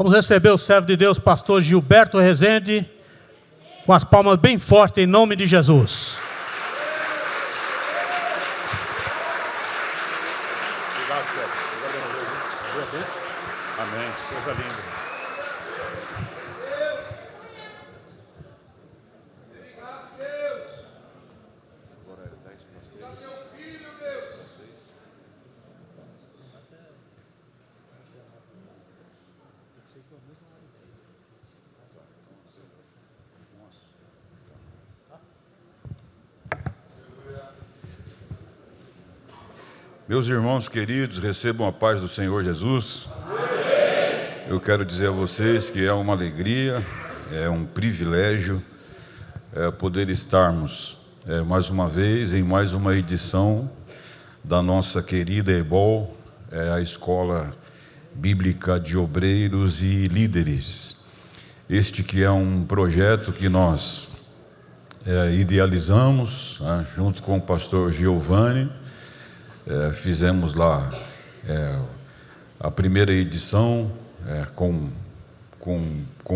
Vamos receber o servo de Deus, pastor Gilberto Rezende, com as palmas bem fortes, em nome de Jesus. Obrigado, Sérgio. Amém. Coisa linda. Meus irmãos queridos, recebam a paz do Senhor Jesus. Amém. Eu quero dizer a vocês que é uma alegria, é um privilégio poder estarmos mais uma vez em mais uma edição da nossa querida EBOL, a Escola Bíblica de Obreiros e Líderes. Este que é um projeto que nós idealizamos, junto com o pastor Giovanni. Fizemos lá a primeira edição com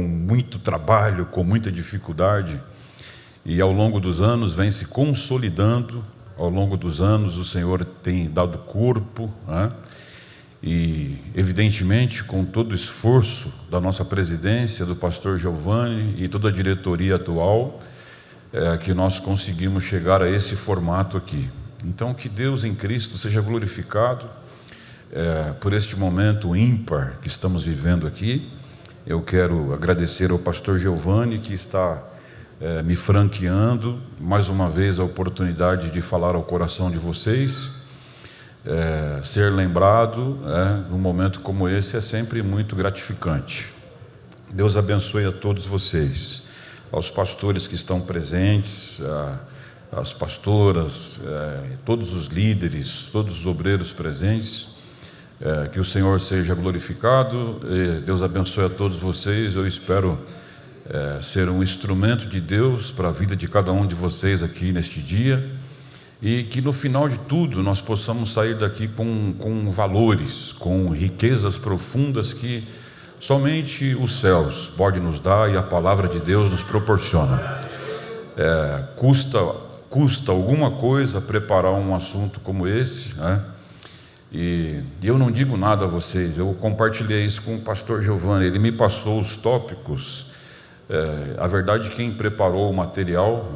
muito trabalho, com muita dificuldade, e ao longo dos anos vem se consolidando. Ao longo dos anos o Senhor tem dado corpo, e evidentemente com todo o esforço da nossa presidência, do pastor Giovanni e toda a diretoria atual, que nós conseguimos chegar a esse formato aqui. Então, que Deus em Cristo seja glorificado por este momento ímpar que estamos vivendo aqui. Eu quero agradecer ao pastor Giovanni, que está me franqueando mais uma vez a oportunidade de falar ao coração de vocês. Ser lembrado num momento como esse é sempre muito gratificante. Deus abençoe a todos vocês, aos pastores que estão presentes, as pastoras, todos os líderes, todos os obreiros presentes, que o Senhor seja glorificado. Deus abençoe a todos vocês. Eu espero ser um instrumento de Deus para a vida de cada um de vocês aqui neste dia, e que no final de tudo nós possamos sair daqui com valores, com riquezas profundas que somente os céus podem nos dar e a palavra de Deus nos proporciona. Custa alguma coisa preparar um assunto como esse, E eu não digo nada a vocês. Eu compartilhei isso com o pastor Giovanni. Ele me passou os tópicos. A verdade, quem preparou o material,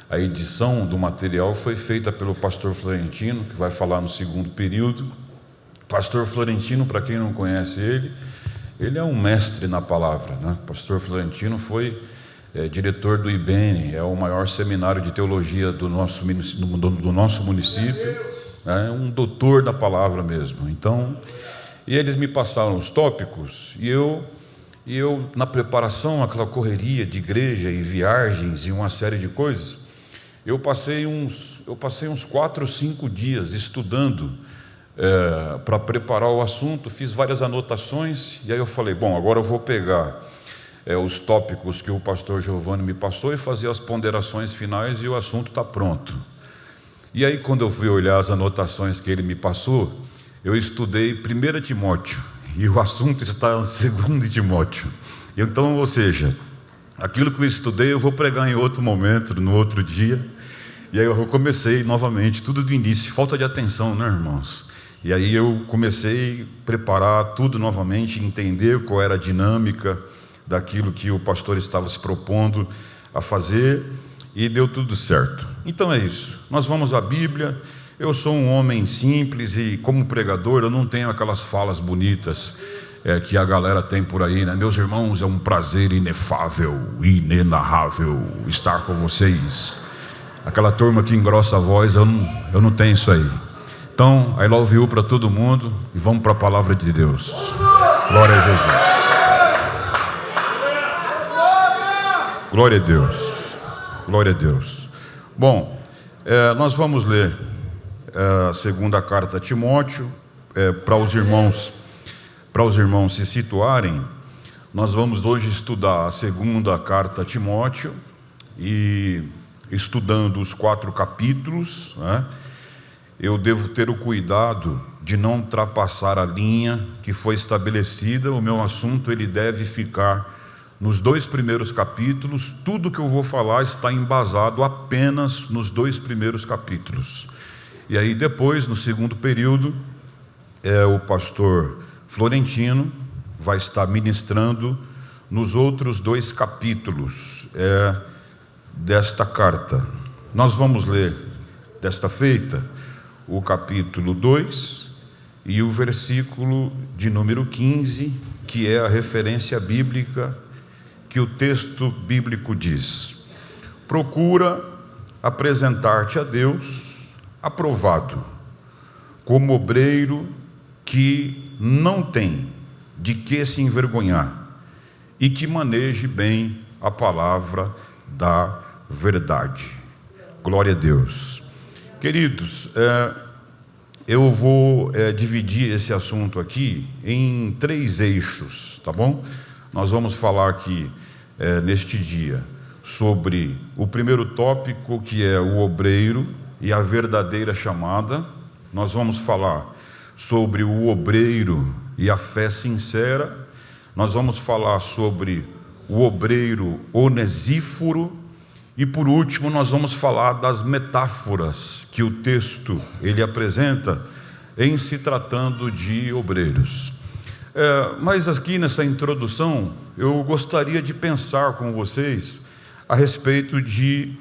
a edição do material foi feita pelo pastor Florentino, que vai falar no segundo período. Pastor Florentino, para quem não conhece ele é um mestre na palavra, Pastor Florentino foi diretor do IBN, é o maior seminário de teologia do nosso município, um doutor da palavra mesmo. Então, e eles me passaram os tópicos, e eu na preparação, aquela correria de igreja e viagens e uma série de coisas, eu passei uns 4 ou 5 dias estudando para preparar o assunto, fiz várias anotações, e aí eu falei, bom, agora eu vou pegar os tópicos que o pastor Giovanni me passou e fazer as ponderações finais, e o assunto está pronto. E aí, quando eu fui olhar as anotações que ele me passou, eu estudei 1 Timóteo, e o assunto está em 2 Timóteo. Então, ou seja, aquilo que eu estudei eu vou pregar em outro momento, no outro dia, e aí eu comecei novamente, tudo do início, falta de atenção, né, irmãos? E aí eu comecei a preparar tudo novamente, entender qual era a dinâmica daquilo que o pastor estava se propondo a fazer, e deu tudo certo. Então é isso, nós vamos à Bíblia. Eu sou um homem simples e, como pregador, eu não tenho aquelas falas bonitas que a galera tem por aí, Meus irmãos, é um prazer inefável, inenarrável estar com vocês. Aquela turma que engrossa a voz, eu não tenho isso aí. Então, I love you para todo mundo, e vamos para a palavra de Deus. Glória a Jesus. Glória a Deus, glória a Deus. Bom, nós vamos ler a segunda carta a Timóteo, para os irmãos se situarem. Nós vamos hoje estudar a segunda carta a Timóteo, e estudando os 4 capítulos, eu devo ter o cuidado de não ultrapassar a linha que foi estabelecida. O meu assunto ele deve ficar nos 2 primeiros capítulos. Tudo que eu vou falar está embasado apenas nos 2 primeiros capítulos. E aí depois, no segundo período, o pastor Florentino vai estar ministrando nos outros 2 capítulos desta carta. Nós vamos ler desta feita o capítulo 2 e o versículo de número 15, que é a referência bíblica que o texto bíblico diz: procura apresentar-te a Deus aprovado, como obreiro que não tem de que se envergonhar e que maneje bem a palavra da verdade. Glória a Deus. Queridos, eu vou dividir esse assunto aqui em 3 eixos, tá bom? Nós vamos falar aqui neste dia sobre o primeiro tópico, que é o obreiro e a verdadeira chamada. Nós vamos falar sobre o obreiro e a fé sincera. Nós vamos falar sobre o obreiro onesíforo. E por último, nós vamos falar das metáforas que o texto ele apresenta em se tratando de obreiros. Mas aqui nessa introdução, eu gostaria de pensar com vocês a respeito de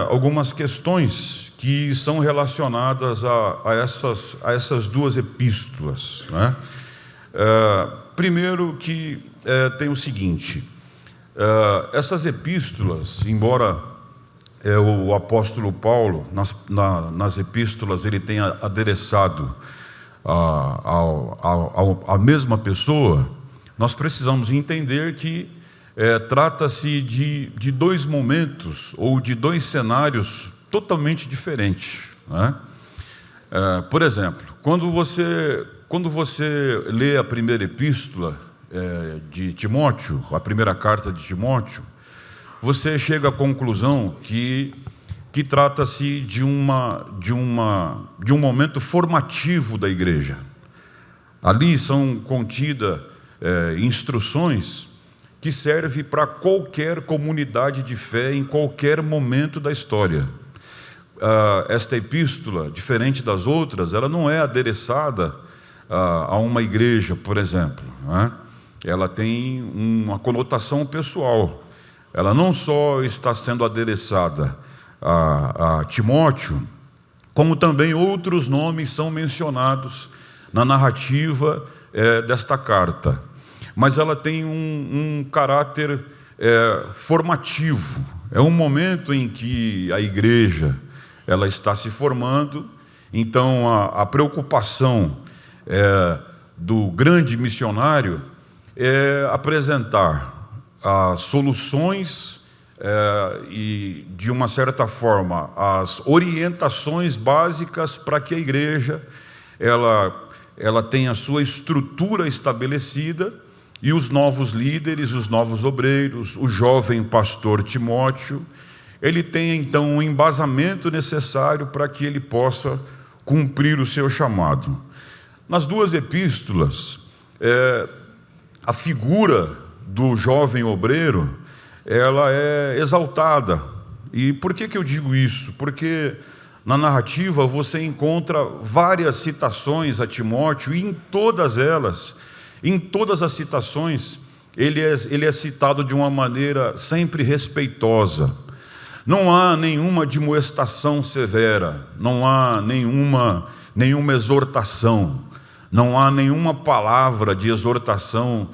algumas questões que são relacionadas a essas 2 epístolas, né? Primeiro que tem o seguinte: essas epístolas, embora o apóstolo Paulo, nas epístolas, ele tenha adereçado a mesma pessoa, nós precisamos entender que trata-se de 2 momentos ou de 2 cenários totalmente diferentes, né? Por exemplo, quando você lê a primeira epístola de Timóteo, a primeira carta de Timóteo, você chega à conclusão que trata-se de um momento formativo da igreja. Ali são contidas instruções que servem para qualquer comunidade de fé em qualquer momento da história. Esta epístola, diferente das outras, ela não é adereçada a uma igreja, por exemplo, né? Ela tem uma conotação pessoal. Ela não só está sendo adereçada a Timóteo, como também outros nomes são mencionados na narrativa desta carta. Mas ela tem um caráter formativo. É um momento em que a igreja ela está se formando. Então a preocupação do grande missionário é apresentar as soluções e, de uma certa forma, as orientações básicas para que a igreja ela tenha a sua estrutura estabelecida, e os novos líderes, os novos obreiros, o jovem pastor Timóteo, ele tenha então um embasamento necessário para que ele possa cumprir o seu chamado. Nas 2 epístolas, a figura do jovem obreiro, ela é exaltada. E por que eu digo isso? Porque na narrativa você encontra várias citações a Timóteo, e em todas as citações, ele é citado de uma maneira sempre respeitosa. Não há nenhuma admoestação severa, não há nenhuma exortação, não há nenhuma palavra de exortação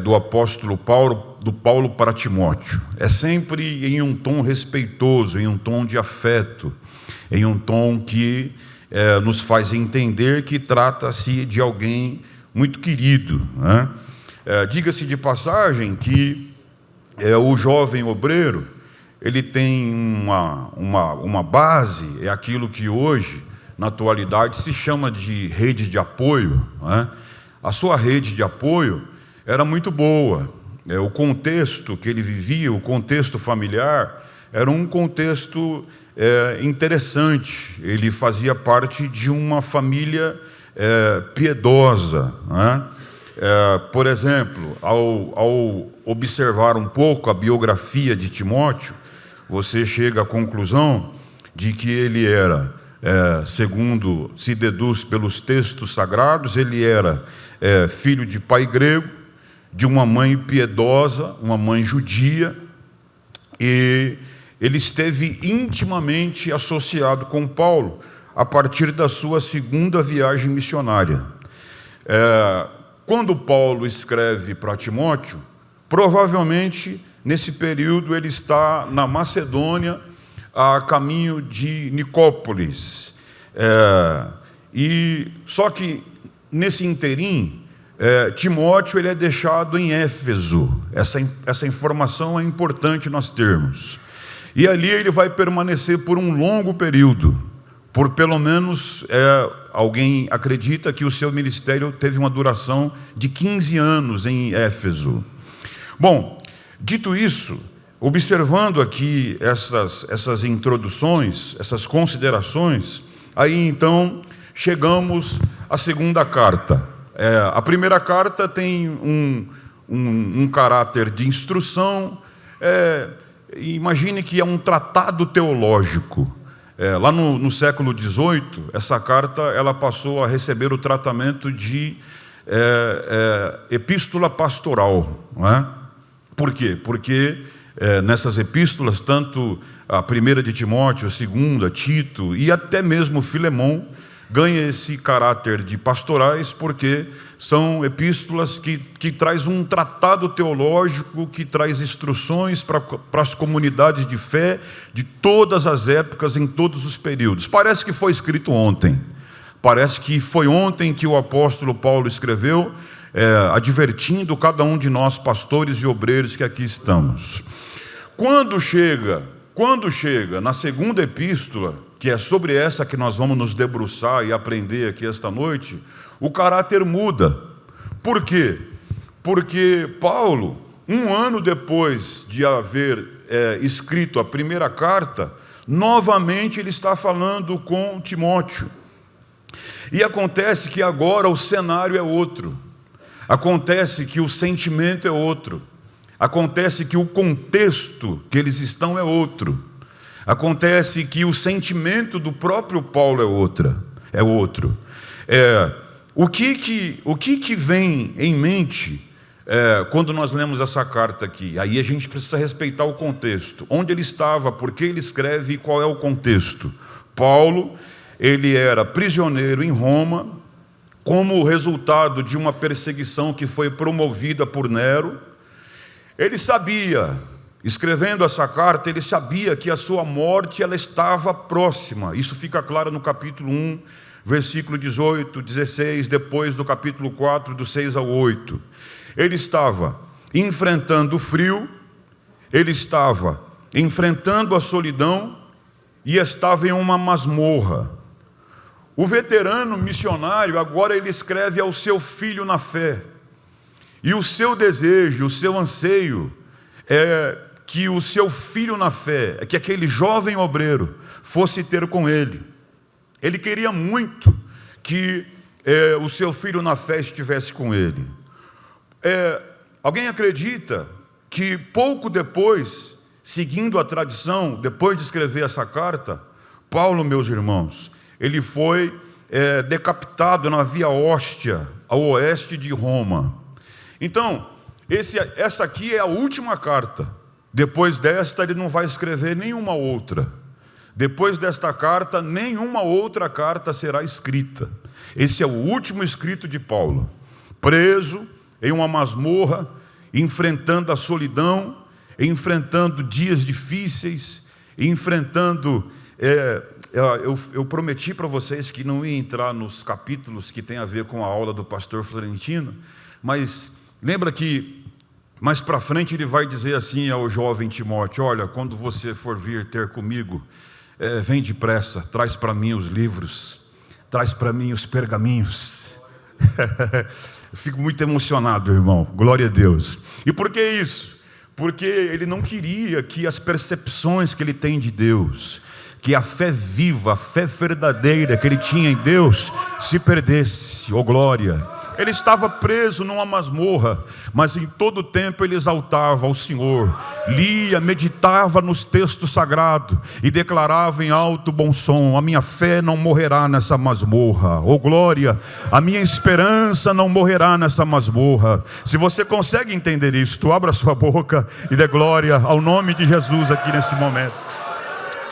do apóstolo Paulo para Timóteo. É sempre em um tom respeitoso, em um tom de afeto, em um tom que nos faz entender que trata-se de alguém muito querido, né? Diga-se de passagem que o jovem obreiro, ele tem uma base, é aquilo que hoje, na atualidade, se chama de rede de apoio, né? A sua rede de apoio era muito boa. O contexto que ele vivia, o contexto familiar, era um contexto interessante. Ele fazia parte de uma família piedosa, né? Por exemplo, ao observar um pouco a biografia de Timóteo, você chega à conclusão de que ele era, segundo se deduz pelos textos sagrados, ele era filho de pai grego, de uma mãe piedosa, uma mãe judia, e ele esteve intimamente associado com Paulo a partir da sua segunda viagem missionária. Quando Paulo escreve para Timóteo, provavelmente nesse período ele está na Macedônia, a caminho de Nicópolis. Só que nesse interim, Timóteo ele é deixado em Éfeso. Essa informação é importante nós termos. E ali ele vai permanecer por um longo período. Por pelo menos, alguém acredita que o seu ministério teve uma duração de 15 anos em Éfeso. Bom, dito isso, observando aqui essas introduções, essas considerações, aí então chegamos à segunda carta. A primeira carta tem um caráter de instrução. Imagine que é um tratado teológico. Lá no século XVIII, essa carta ela passou a receber o tratamento de epístola pastoral, não é? Por quê? Porque nessas epístolas, tanto a primeira de Timóteo, a segunda, Tito e até mesmo Filemão, ganha esse caráter de pastorais, porque são epístolas que traz um tratado teológico, que traz instruções para as comunidades de fé de todas as épocas, em todos os períodos. Parece que foi escrito ontem. Parece que foi ontem que o apóstolo Paulo escreveu, advertindo cada um de nós, pastores e obreiros que aqui estamos. Quando chega na segunda epístola, que é sobre essa que nós vamos nos debruçar e aprender aqui esta noite, o caráter muda. Por quê? Porque Paulo, um ano depois de haver escrito a primeira carta, novamente ele está falando com Timóteo. E acontece que agora o cenário é outro. Acontece que o sentimento é outro. Acontece que o contexto que eles estão é outro. Acontece que o sentimento do próprio Paulo é outro. O que vem em mente quando nós lemos essa carta aqui? Aí a gente precisa respeitar o contexto. Onde ele estava, por que ele escreve e qual é o contexto? Paulo, ele era prisioneiro em Roma, como resultado de uma perseguição que foi promovida por Nero. Ele sabia, escrevendo essa carta, ele sabia que a sua morte ela estava próxima. Isso fica claro no capítulo 1, versículo 18, 16, depois do capítulo 4, do 6 ao 8. Ele estava enfrentando o frio, ele estava enfrentando a solidão e estava em uma masmorra. O veterano missionário, agora ele escreve ao seu filho na fé. E o seu desejo, o seu anseio é que o seu filho na fé, que aquele jovem obreiro fosse ter com ele. Ele queria muito que o seu filho na fé estivesse com ele. Alguém acredita que pouco depois, seguindo a tradição, depois de escrever essa carta, Paulo, meus irmãos, ele foi decapitado na Via Óstia, ao oeste de Roma. Então, essa aqui é a última carta. Depois desta, ele não vai escrever nenhuma outra. Depois desta carta, nenhuma outra carta será escrita. Esse é o último escrito de Paulo. Preso em uma masmorra, enfrentando a solidão, enfrentando dias difíceis, enfrentando... Eu prometi para vocês que não ia entrar nos capítulos que tem a ver com a aula do pastor Florentino, mas lembra que mais para frente ele vai dizer assim ao jovem Timóteo: olha, quando você for vir ter comigo, vem depressa, traz para mim os livros, traz para mim os pergaminhos. Eu fico muito emocionado, irmão, glória a Deus. E por que isso? Porque ele não queria que as percepções que ele tem de Deus, que a fé viva, a fé verdadeira que ele tinha em Deus se perdesse. Oh glória! Ele estava preso numa masmorra, mas em todo tempo ele exaltava ao Senhor, lia, meditava nos textos sagrados e declarava em alto bom som: a minha fé não morrerá nessa masmorra. Oh glória! A minha esperança não morrerá nessa masmorra. Se você consegue entender isto, abra sua boca e dê glória ao nome de Jesus aqui neste momento.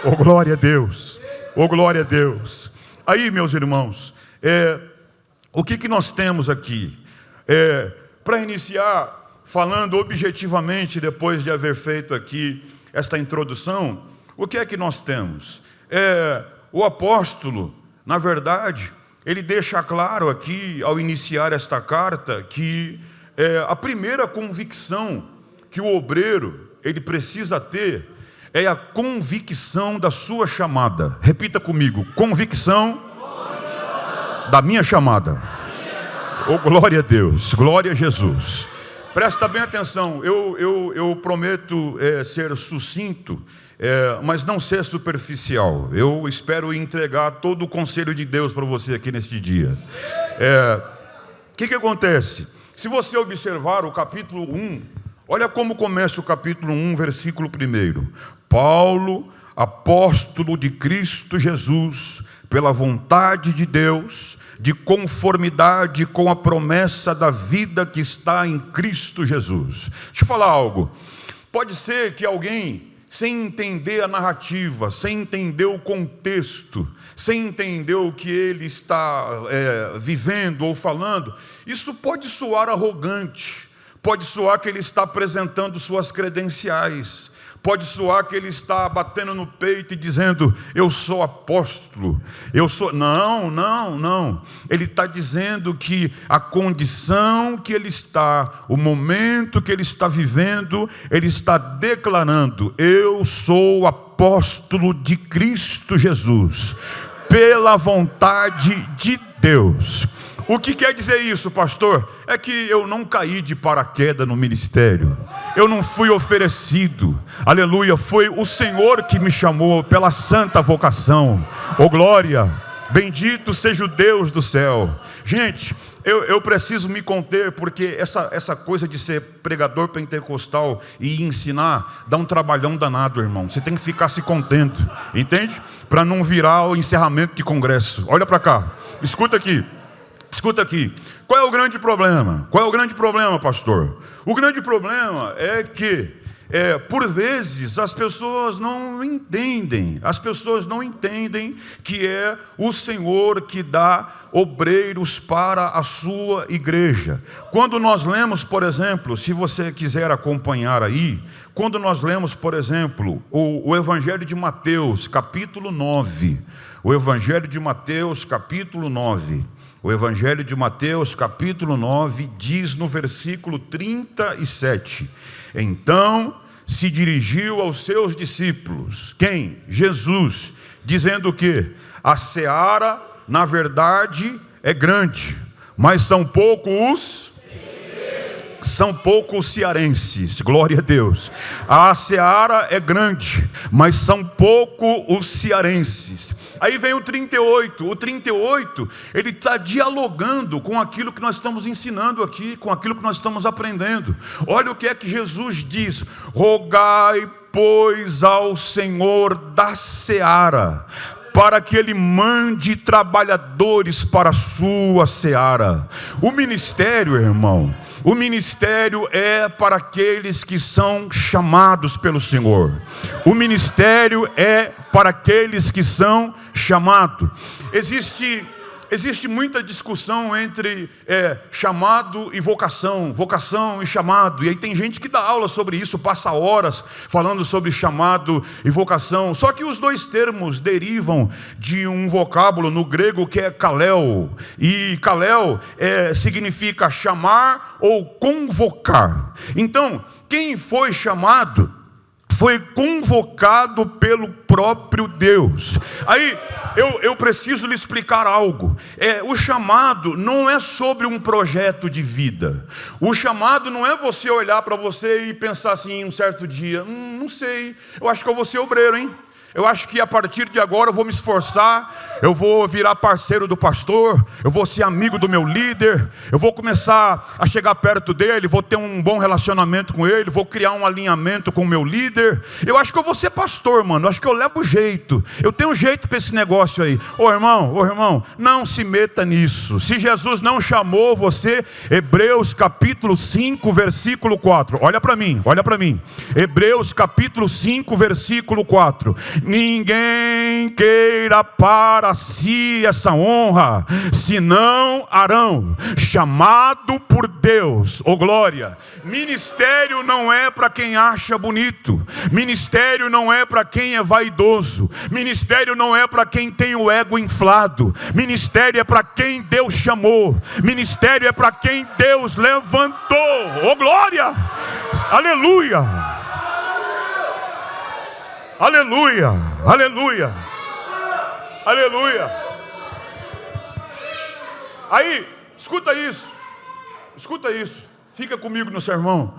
Oh glória a Deus! Oh glória a Deus! Aí, meus irmãos, o que nós temos aqui? Para iniciar, falando objetivamente, depois de haver feito aqui esta introdução, o que é que nós temos? O apóstolo, na verdade, ele deixa claro aqui, ao iniciar esta carta, que a primeira convicção que o obreiro ele precisa ter é a convicção da sua chamada. Repita comigo: convicção da minha chamada. Oh glória a Deus, glória a Jesus. Presta bem atenção, eu prometo ser sucinto, mas não ser superficial. Eu espero entregar todo o conselho de Deus para você aqui neste dia. O que acontece? Se você observar o capítulo 1, olha como começa o capítulo 1, versículo 1. Paulo, apóstolo de Cristo Jesus, pela vontade de Deus, de conformidade com a promessa da vida que está em Cristo Jesus. Deixa eu falar algo. Pode ser que alguém, sem entender a narrativa, sem entender o contexto, sem entender o que ele está vivendo ou falando, isso pode soar arrogante, pode soar que ele está apresentando suas credenciais, pode soar que ele está batendo no peito e dizendo: eu sou apóstolo, eu sou... Não. Ele está dizendo que a condição que ele está, o momento que ele está vivendo, ele está declarando: eu sou apóstolo de Cristo Jesus, pela vontade de Deus. O que quer dizer isso, pastor? É que eu não caí de paraquedas no ministério, eu não fui oferecido, aleluia, foi o Senhor que me chamou pela santa vocação. Oh glória, bendito seja o Deus do céu. Gente, eu preciso me conter, porque essa coisa de ser pregador pentecostal e ensinar dá um trabalhão danado, irmão. Você tem que ficar se contendo, entende? Para não virar o encerramento de congresso. Olha para cá, escuta aqui. Escuta aqui, qual é o grande problema? Qual é o grande problema, pastor? O grande problema é que, por vezes, as pessoas não entendem que é o Senhor que dá obreiros para a sua igreja. Quando nós lemos, por exemplo, se você quiser acompanhar aí, quando nós lemos, por exemplo, o Evangelho de Mateus, capítulo 9, o Evangelho de Mateus, capítulo 9, o Evangelho de Mateus, capítulo 9, diz no versículo 37, então se dirigiu aos seus discípulos, quem? Jesus, dizendo o quê? A seara, na verdade, é grande, mas são poucos cearenses, glória a Deus. A seara é grande, mas são poucos os cearenses. Aí vem o 38, ele está dialogando com aquilo que nós estamos ensinando aqui, com aquilo que nós estamos aprendendo. Olha o que é que Jesus diz: rogai, pois, ao Senhor da seara, para que Ele mande trabalhadores para a sua seara. O ministério, irmão, o ministério é para aqueles que são chamados pelo Senhor. O ministério é para aqueles que são chamados. Existe muita discussão entre chamado e vocação, vocação e chamado. E aí tem gente que dá aula sobre isso, passa horas falando sobre chamado e vocação. Só que os dois termos derivam de um vocábulo no grego que é kaleo. E kaleo significa chamar ou convocar. Então, quem foi chamado foi convocado pelo próprio Deus. Aí eu preciso lhe explicar algo. O chamado não é sobre um projeto de vida. O chamado não é você olhar para você e pensar assim um certo dia: não sei, eu acho que eu vou ser obreiro, hein? Eu acho que a partir de agora eu vou me esforçar, eu vou virar parceiro do pastor, eu vou ser amigo do meu líder, eu vou começar a chegar perto dele, vou ter um bom relacionamento com ele, vou criar um alinhamento com o meu líder. Eu acho que eu vou ser pastor, mano, eu acho que eu levo jeito, eu tenho jeito para esse negócio aí. Ô irmão, não se meta nisso. Se Jesus não chamou você, Hebreus capítulo 5, versículo 4, olha para mim. Hebreus capítulo 5, versículo 4. Ninguém queira para si essa honra, senão Arão, chamado por Deus. Ô glória! Ministério não é para quem acha bonito, ministério não é para quem é vaidoso, ministério não é para quem tem o ego inflado, ministério é para quem Deus chamou, ministério é para quem Deus levantou. Ô glória! Aleluia! Aleluia, aleluia, aleluia. Aí, escuta isso, fica comigo no sermão.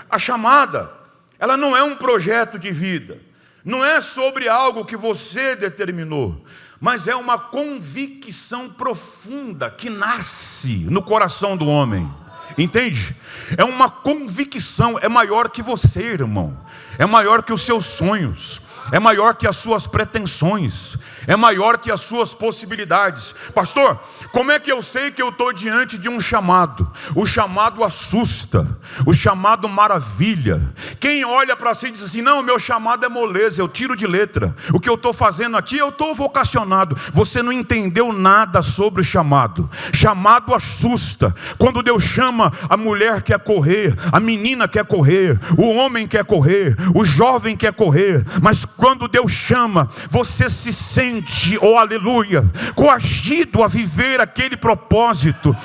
A chamada, ela não é um projeto de vida, não é sobre algo que você determinou, mas é uma convicção profunda que nasce no coração do homem. Entende? É uma convicção, é maior que você, irmão, é maior que os seus sonhos, é maior que as suas pretensões, é maior que as suas possibilidades. Pastor, como é que eu sei que eu estou diante de um chamado? O chamado assusta, o chamado maravilha. Quem olha para si e diz assim: não, meu chamado é moleza, eu tiro de letra, o que eu estou fazendo aqui, eu estou vocacionado. Você não entendeu nada sobre o chamado. Chamado assusta. Quando Deus chama, a mulher quer correr, a menina quer correr, o homem quer correr, o jovem quer correr, mas quando Deus chama, você se sente, oh aleluia, coagido a viver aquele propósito.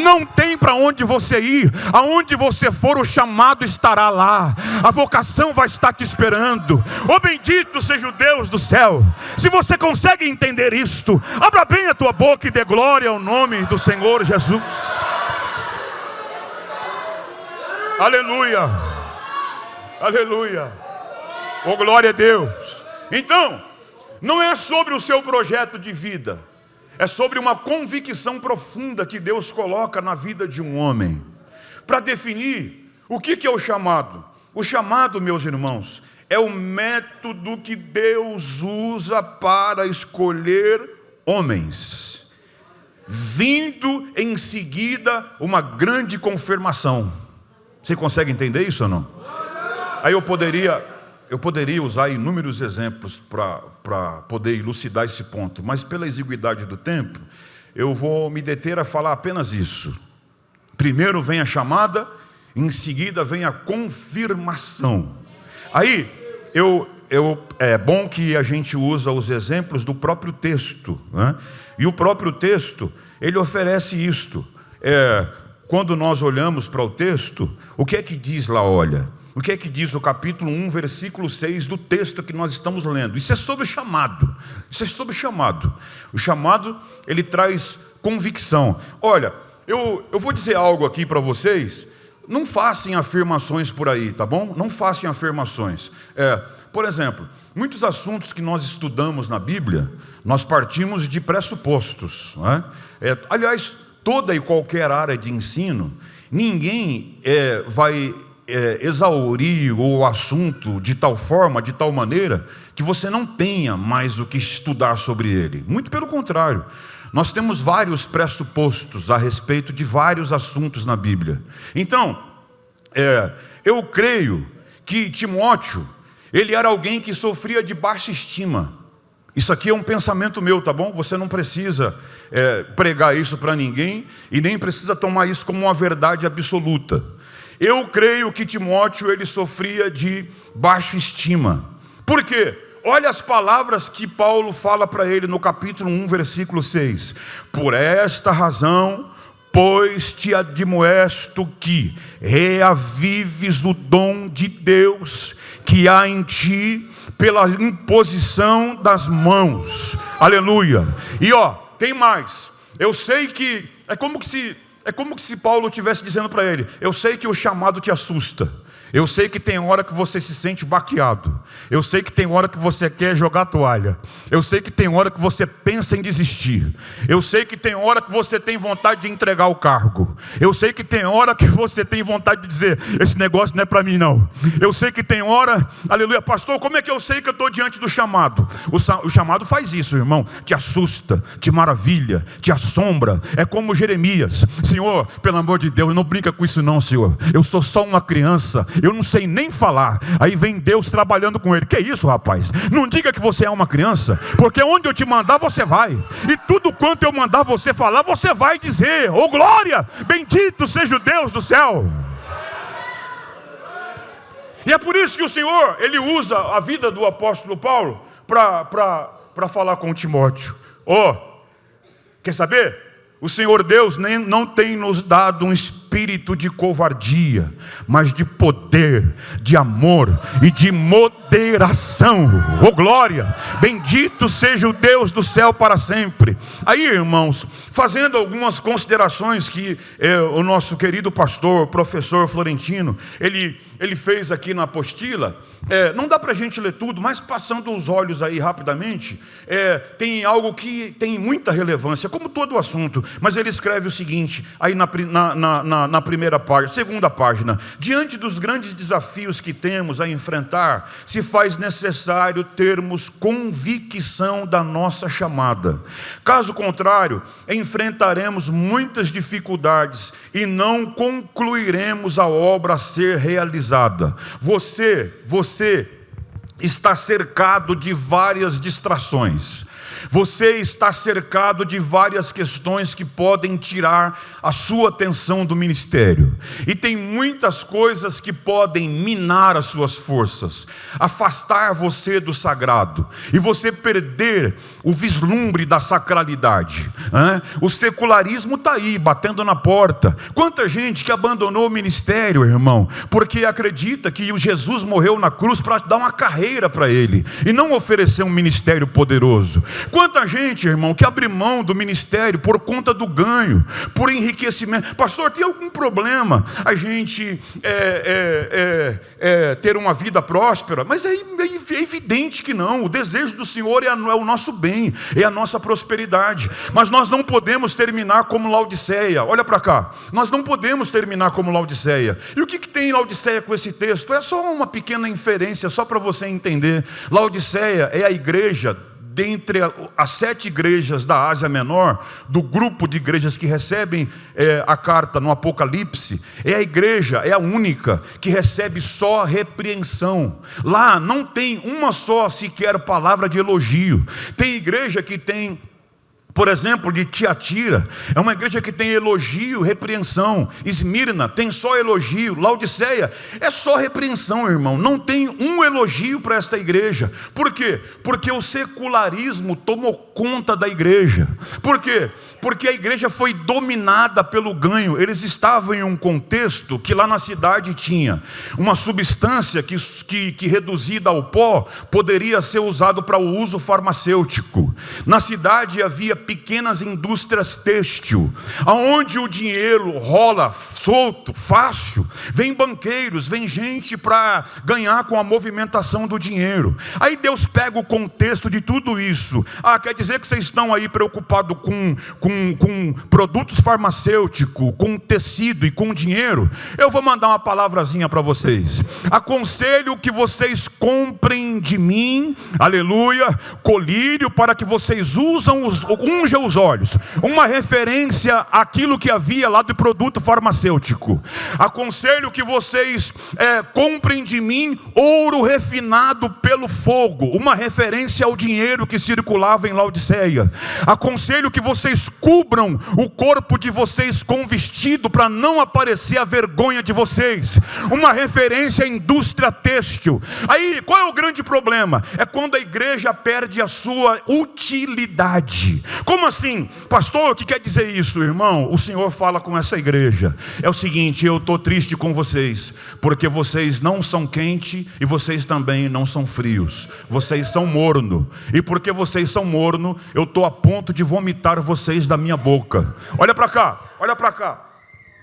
Não tem para onde você ir, aonde você for o chamado estará lá, a vocação vai estar te esperando. Oh bendito seja o Deus do céu. Se você consegue entender isto, abra bem a tua boca e dê glória ao nome do Senhor Jesus. Aleluia, aleluia, oh glória a Deus. Então, não é sobre o seu projeto de vida, é sobre uma convicção profunda que Deus coloca na vida de um homem, para definir o que é o chamado. O chamado, meus irmãos, é o método que Deus usa para escolher homens, vindo em seguida uma grande confirmação. Você consegue entender isso ou não? Aí eu poderia usar inúmeros exemplos para poder elucidar esse ponto, mas pela exiguidade do tempo, eu vou me deter a falar apenas isso. Primeiro vem a chamada, em seguida vem a confirmação. Aí, é bom que a gente usa os exemplos do próprio texto, né? E o próprio texto, ele oferece isto. Quando nós olhamos para o texto, o que é que diz lá, olha? O que é que diz o capítulo 1, versículo 6 do texto que nós estamos lendo? Isso é sobre chamado. Isso é sobre chamado. O chamado, ele traz convicção. Olha, eu vou dizer algo aqui para vocês. Não façam afirmações por aí, tá bom? Não façam afirmações. Por exemplo, muitos assuntos que nós estudamos na Bíblia, nós partimos de pressupostos, né? Aliás, toda e qualquer área de ensino, ninguém vai exaurir o assunto de tal forma, de tal maneira, que você não tenha mais o que estudar sobre ele. Muito pelo contrário, nós temos vários pressupostos a respeito de vários assuntos na Bíblia. Então, eu creio que Timóteo, ele era alguém que sofria de baixa estima. Isso aqui é um pensamento meu, tá bom? Você não precisa pregar isso para ninguém e nem precisa tomar isso como uma verdade absoluta. Eu creio que Timóteo, ele sofria de baixa estima. Por quê? Olha as palavras que Paulo fala para ele no capítulo 1, versículo 6. Por esta razão, pois te admoesto que reavives o dom de Deus que há em ti pela imposição das mãos. Aleluia. E tem mais. Eu sei que é como se é como se Paulo estivesse dizendo para ele: eu sei que o chamado te assusta, eu sei que tem hora que você se sente baqueado, eu sei que tem hora que você quer jogar a toalha, eu sei que tem hora que você pensa em desistir, eu sei que tem hora que você tem vontade de entregar o cargo, eu sei que tem hora que você tem vontade de dizer: esse negócio não é para mim não. Eu sei que tem hora, aleluia, pastor, como é que eu sei que eu estou diante do chamado? O chamado faz isso, irmão, te assusta, te maravilha, te assombra. É como Jeremias: Senhor, pelo amor de Deus, não brinca com isso não, Senhor, eu sou só uma criança, eu não sei nem falar. Aí vem Deus trabalhando com ele: que isso, rapaz? Não diga que você é uma criança, porque onde eu te mandar você vai, e tudo quanto eu mandar você falar, você vai dizer: oh glória, bendito seja o Deus do céu. E é por isso que o Senhor, Ele usa a vida do apóstolo Paulo para falar com Timóteo. Quer saber? O Senhor Deus não tem nos dado um espírito de covardia, mas de poder, de amor e de moderação. Oh glória, bendito seja o Deus do céu para sempre. Aí, irmãos, fazendo algumas considerações que o nosso querido pastor, professor Florentino, ele fez aqui na apostila. Não dá para a gente ler tudo, mas passando os olhos aí rapidamente, tem algo que tem muita relevância, como todo o assunto. Mas ele escreve o seguinte, aí na primeira página, segunda página: diante dos grandes desafios que temos a enfrentar, se faz necessário termos convicção da nossa chamada. Caso contrário, enfrentaremos muitas dificuldades e não concluiremos a obra a ser realizada. Você está cercado de várias distrações. Você está cercado de várias questões que podem tirar a sua atenção do ministério. E tem muitas coisas que podem minar as suas forças, afastar você do sagrado, e você perder o vislumbre da sacralidade. O secularismo está aí, batendo na porta. Quanta gente que abandonou o ministério, irmão, porque acredita que o Jesus morreu na cruz para dar uma carreira para ele, e não oferecer um ministério poderoso. Quanta gente, irmão, que abre mão do ministério por conta do ganho, por enriquecimento. Pastor, tem algum problema a gente ter uma vida próspera? Mas é evidente que não. O desejo do Senhor é o nosso bem, é a nossa prosperidade. Mas nós não podemos terminar como Laodiceia. Olha para cá, nós não podemos terminar como Laodiceia. E o que tem Laodiceia com esse texto? É só uma pequena inferência, só para você entender. Laodiceia é a igreja dentre as 7 igrejas da Ásia Menor, do grupo de igrejas que recebem a carta no Apocalipse. É a igreja, é a única que recebe só repreensão. Lá não tem uma só sequer palavra de elogio. Tem igreja que tem, por exemplo, de Tiatira, é uma igreja que tem elogio, repreensão. Esmirna tem só elogio. Laodiceia é só repreensão, irmão. Não tem um elogio para esta igreja. Por quê? Porque o secularismo tomou conta da igreja. Por quê? Porque a igreja foi dominada pelo ganho. Eles estavam em um contexto que lá na cidade tinha uma substância que reduzida ao pó poderia ser usado para o uso farmacêutico. Na cidade havia pequenas indústrias têxtil, aonde o dinheiro rola solto, fácil. Vem banqueiros, vem gente para ganhar com a movimentação do dinheiro. Aí Deus pega o contexto de tudo isso. Quer dizer que vocês estão aí preocupados com produtos farmacêuticos, com tecido e com dinheiro? Eu vou mandar uma palavrazinha para vocês. Aconselho que vocês comprem de mim, aleluia, colírio, para que vocês unjam os olhos. Uma referência àquilo que havia lá do produto farmacêutico. Aconselho que vocês comprem de mim ouro refinado pelo fogo. Uma referência ao dinheiro que circulava em Laodiceia. Aconselho que vocês cubram o corpo de vocês com vestido para não aparecer a vergonha de vocês. Uma referência à indústria têxtil. Aí, qual é o grande problema? É quando a igreja perde a sua utilidade. Como assim? Pastor, o que quer dizer isso, irmão? O Senhor fala com essa igreja. É o seguinte, eu estou triste com vocês, porque vocês não são quentes e vocês também não são frios. Vocês são morno. E porque vocês são morno, eu estou a ponto de vomitar vocês da minha boca. Olha para cá, olha para cá.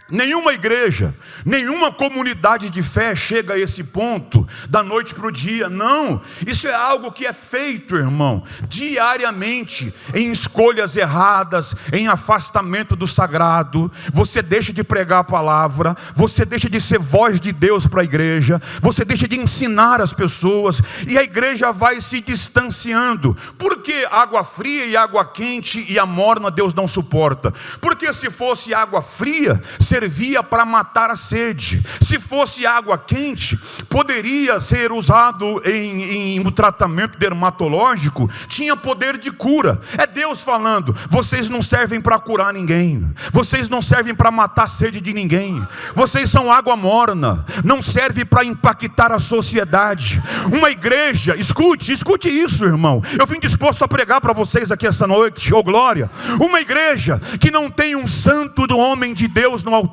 Nenhuma igreja, nenhuma comunidade de fé chega a esse ponto da noite para o dia, não. Isso é algo que é feito, irmão, diariamente, em escolhas erradas, em afastamento do sagrado. Você deixa de pregar a palavra, você deixa de ser voz de Deus para a igreja, você deixa de ensinar as pessoas, e a igreja vai se distanciando. Por que água fria e água quente e a morna Deus não suporta? Porque se fosse água fria, servia para matar a sede. Se fosse água quente, poderia ser usado em um tratamento dermatológico, tinha poder de cura. É Deus falando, vocês não servem para curar ninguém, vocês não servem para matar a sede de ninguém, vocês são água morna, não serve para impactar a sociedade. Uma igreja, escute isso, irmão, eu vim disposto a pregar para vocês aqui essa noite, oh glória. Uma igreja que não tem um santo do homem de Deus no altar,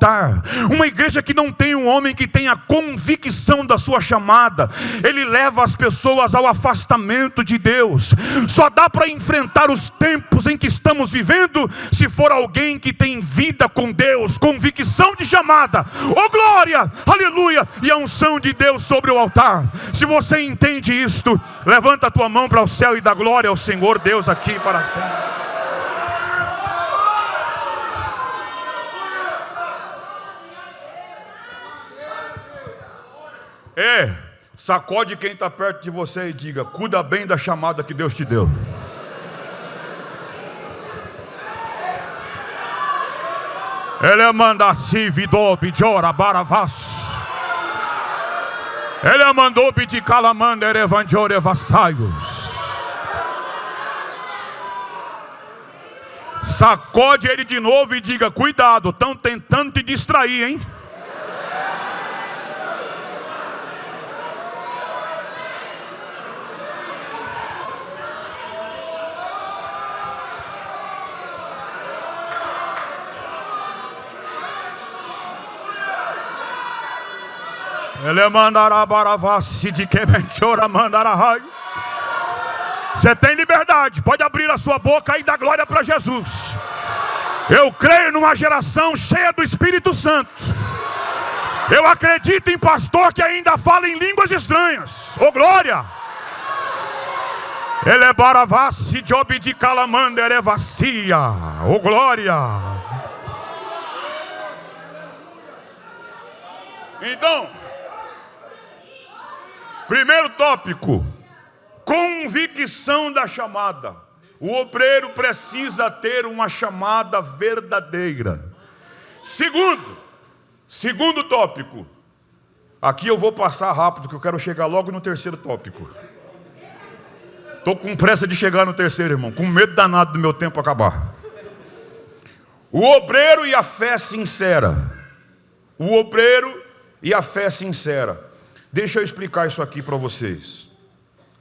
uma igreja que não tem um homem que tenha convicção da sua chamada, ele leva as pessoas ao afastamento de Deus. Só dá para enfrentar os tempos em que estamos vivendo se for alguém que tem vida com Deus, convicção de chamada, oh glória, aleluia, e a unção de Deus sobre o altar. Se você entende isto, levanta a tua mão para o céu e dá glória ao Senhor Deus aqui para sempre. Sacode quem está perto de você e diga, cuida bem da chamada que Deus te deu. Ele manda si vidou bijora baravas. Ele mandou bidir calamanda evangelho vassaios. Sacode ele de novo e diga, cuidado, estão tentando te distrair, hein? Ele mandará baravassi de que menchora mandará raio. Você tem liberdade, pode abrir a sua boca e dar glória para Jesus. Eu creio numa geração cheia do Espírito Santo. Eu acredito em pastor que ainda fala em línguas estranhas. Oh glória! Ele é baravassi de obidi calamander é vacia. Oh glória! Então, primeiro tópico, convicção da chamada. O obreiro precisa ter uma chamada verdadeira. Segundo tópico, aqui eu vou passar rápido, que eu quero chegar logo no terceiro tópico. Estou com pressa de chegar no terceiro, irmão, com medo danado do meu tempo acabar. O obreiro e a fé sincera. O obreiro e a fé sincera. Deixa eu explicar isso aqui para vocês.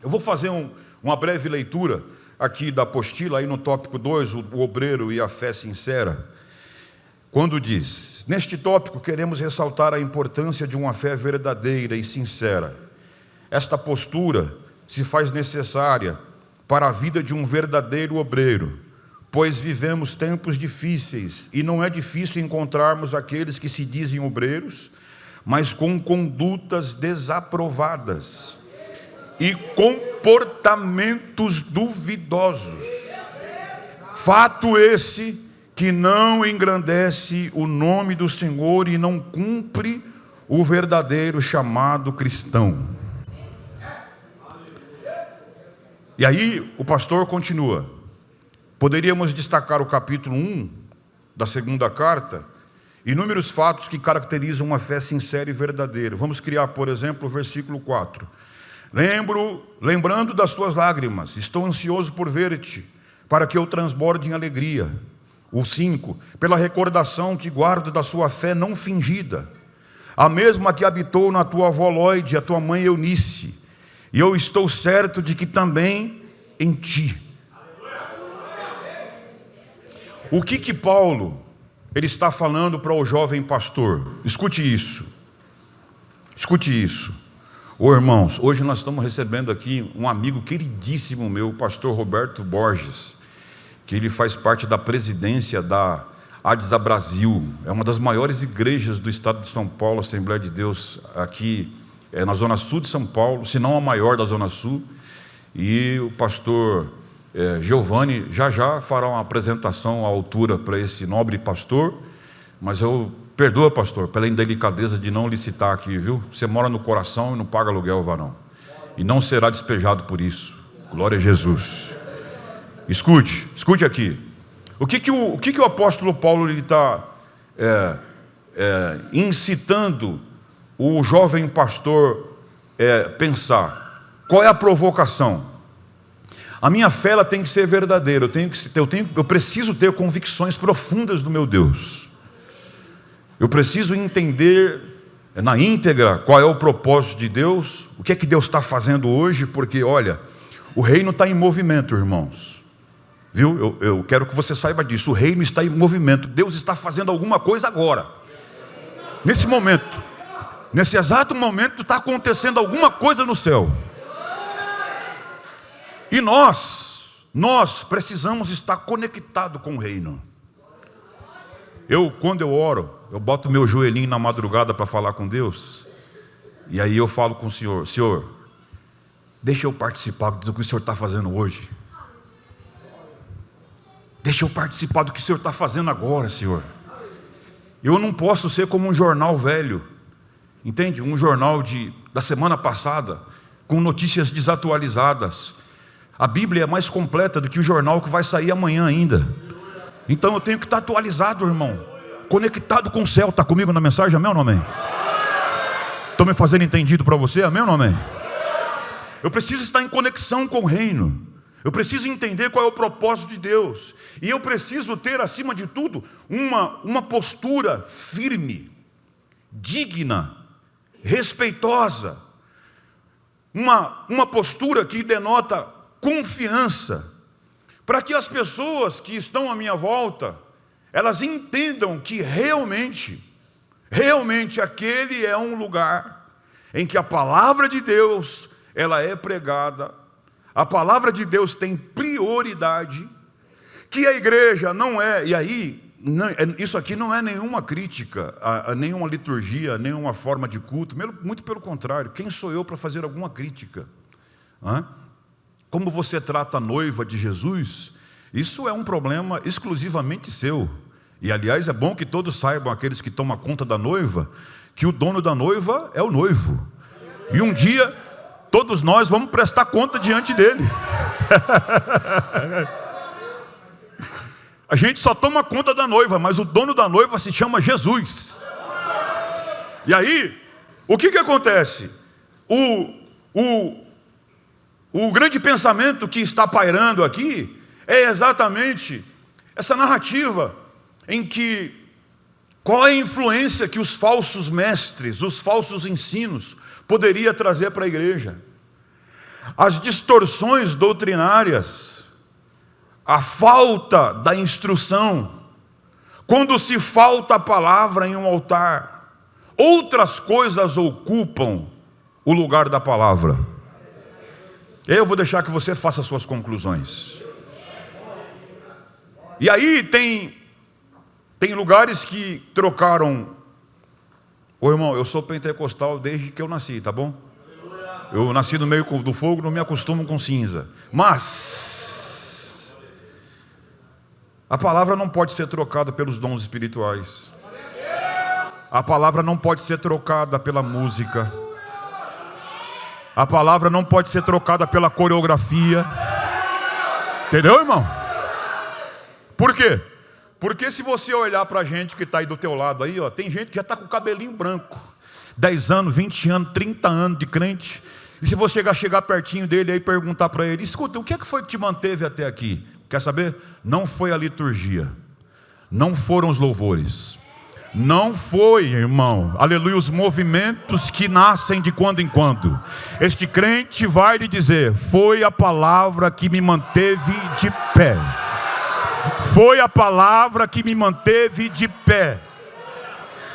Eu vou fazer uma breve leitura aqui da apostila, aí no tópico 2, o obreiro e a fé sincera. Quando diz, neste tópico queremos ressaltar a importância de uma fé verdadeira e sincera. Esta postura se faz necessária para a vida de um verdadeiro obreiro, pois vivemos tempos difíceis e não é difícil encontrarmos aqueles que se dizem obreiros, mas com condutas desaprovadas e comportamentos duvidosos. Fato esse que não engrandece o nome do Senhor e não cumpre o verdadeiro chamado cristão. E aí o pastor continua. Poderíamos destacar o capítulo 1 da segunda carta, inúmeros fatos que caracterizam uma fé sincera e verdadeira. Vamos criar, por exemplo, o versículo 4. Lembrando das suas lágrimas, estou ansioso por ver-te, para que eu transborde em alegria. O 5, pela recordação que guardo da sua fé não fingida, a mesma que habitou na tua avó Lóide, a tua mãe Eunice, e eu estou certo de que também em ti. O que Paulo ele está falando para o jovem pastor? Escute isso. Escute isso. Ô irmãos, hoje nós estamos recebendo aqui um amigo queridíssimo meu, o pastor Roberto Borges, que ele faz parte da presidência da ADSA Brasil. É uma das maiores igrejas do estado de São Paulo, Assembleia de Deus, aqui na zona sul de São Paulo, se não a maior da zona sul. E o pastor Giovanni já fará uma apresentação à altura para esse nobre pastor, mas perdoa, pastor, pela indelicadeza de não licitar aqui, viu? Você mora no coração e não paga aluguel, varão, e não será despejado por isso. Glória a Jesus. Escute aqui. O que o apóstolo Paulo está incitando o jovem pastor pensar? Qual é a provocação? A minha fé ela tem que ser verdadeira. Eu preciso ter convicções profundas do meu Deus. Eu preciso entender na íntegra qual é o propósito de Deus, o que é que Deus está fazendo hoje, porque olha, o reino está em movimento, irmãos. Viu? Eu quero que você saiba disso. O reino está em movimento. Deus está fazendo alguma coisa agora. Nesse momento. Nesse exato momento está acontecendo alguma coisa no céu. E nós precisamos estar conectados com o reino. Quando eu oro, eu boto meu joelhinho na madrugada para falar com Deus. E aí eu falo com o Senhor: Senhor, deixa eu participar do que o Senhor está fazendo hoje. Deixa eu participar do que o Senhor está fazendo agora, Senhor. Eu não posso ser como um jornal velho, entende? Um jornal da semana passada, com notícias desatualizadas. A Bíblia é mais completa do que o jornal que vai sair amanhã ainda. Então eu tenho que estar atualizado, irmão, conectado com o céu. Está comigo na mensagem, amém ou não amém? Estou me fazendo entendido para você, amém ou não amém? Eu preciso estar em conexão com o reino. Eu preciso entender qual é o propósito de Deus. E eu preciso ter, acima de tudo, uma postura firme, digna, respeitosa. Uma postura que denota confiança. Para que as pessoas que estão à minha volta, elas entendam que realmente aquele é um lugar em que a palavra de Deus, ela é pregada. A palavra de Deus tem prioridade, que a igreja não é, e aí, isso aqui não é nenhuma crítica a nenhuma liturgia, nenhuma forma de culto, muito pelo contrário. Quem sou eu para fazer alguma crítica? Como você trata a noiva de Jesus, isso é um problema exclusivamente seu. E aliás, é bom que todos saibam, aqueles que tomam conta da noiva, que o dono da noiva é o noivo. E um dia todos nós vamos prestar conta diante dele. A gente só toma conta da noiva, mas o dono da noiva se chama Jesus. E aí, o que acontece? O grande pensamento que está pairando aqui é exatamente essa narrativa em que qual é a influência que os falsos mestres, os falsos ensinos poderia trazer para a igreja. As distorções doutrinárias, a falta da instrução. Quando se falta a palavra em um altar, outras coisas ocupam o lugar da palavra. Eu vou deixar que você faça as suas conclusões. E aí tem lugares que trocaram. Ô irmão, eu sou pentecostal desde que eu nasci, tá bom? Eu nasci no meio do fogo, não me acostumo com cinza. Mas a palavra não pode ser trocada pelos dons espirituais. A palavra não pode ser trocada pela música. A palavra não pode ser trocada pela coreografia. Entendeu, irmão? Por quê? Porque se você olhar para a gente que está aí do teu lado aí, tem gente que já está com o cabelinho branco. 10 anos, 20 anos, 30 anos de crente. E se você chegar pertinho dele aí e perguntar para ele: escuta, o que foi que te manteve até aqui? Quer saber? Não foi a liturgia. Não foram os louvores. Não foi, irmão, aleluia, os movimentos que nascem de quando em quando. Este crente vai lhe dizer: foi a palavra que me manteve de pé. Foi a palavra que me manteve de pé.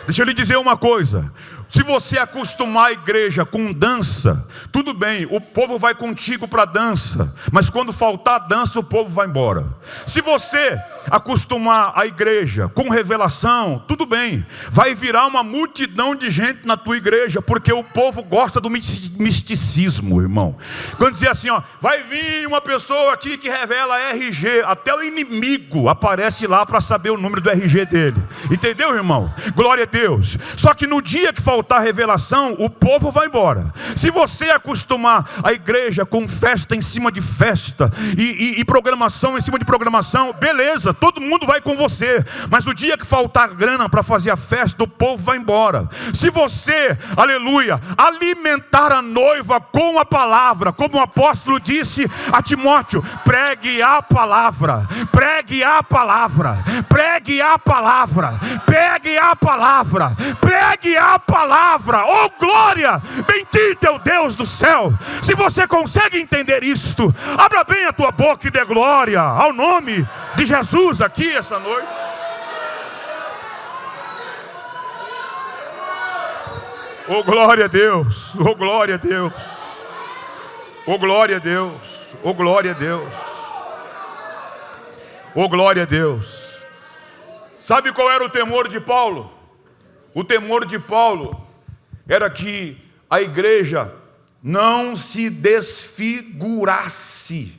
Deixa eu lhe dizer uma coisa. Se você acostumar a igreja com dança, tudo bem, o povo vai contigo para a dança, mas quando faltar dança, o povo vai embora. Se você acostumar a igreja com revelação, tudo bem, vai virar uma multidão de gente na tua igreja, porque o povo gosta do misticismo, irmão. Quando dizia assim, ó, vai vir uma pessoa aqui que revela RG, até o inimigo aparece lá para saber o número do RG dele. Entendeu, irmão? Glória a Deus. Só que no dia que faltar revelação, o povo vai embora. Se você acostumar a igreja com festa em cima de festa e programação em cima de programação, beleza, todo mundo vai com você. Mas o dia que faltar grana para fazer a festa, o povo vai embora. Se você, aleluia, alimentar a noiva com a palavra, como o apóstolo disse a Timóteo, pregue a palavra, pregue a palavra, pregue a palavra, pregue a palavra, pregue a palavra, oh glória, bendito é o Deus do céu. Se você consegue entender isto, abra bem a tua boca e dê glória ao nome de Jesus aqui essa noite. Oh glória a Deus, oh glória a Deus, oh glória a Deus, oh glória a Deus, oh glória a Deus. Sabe qual era o temor de Paulo? O temor de Paulo era que a igreja não se desfigurasse.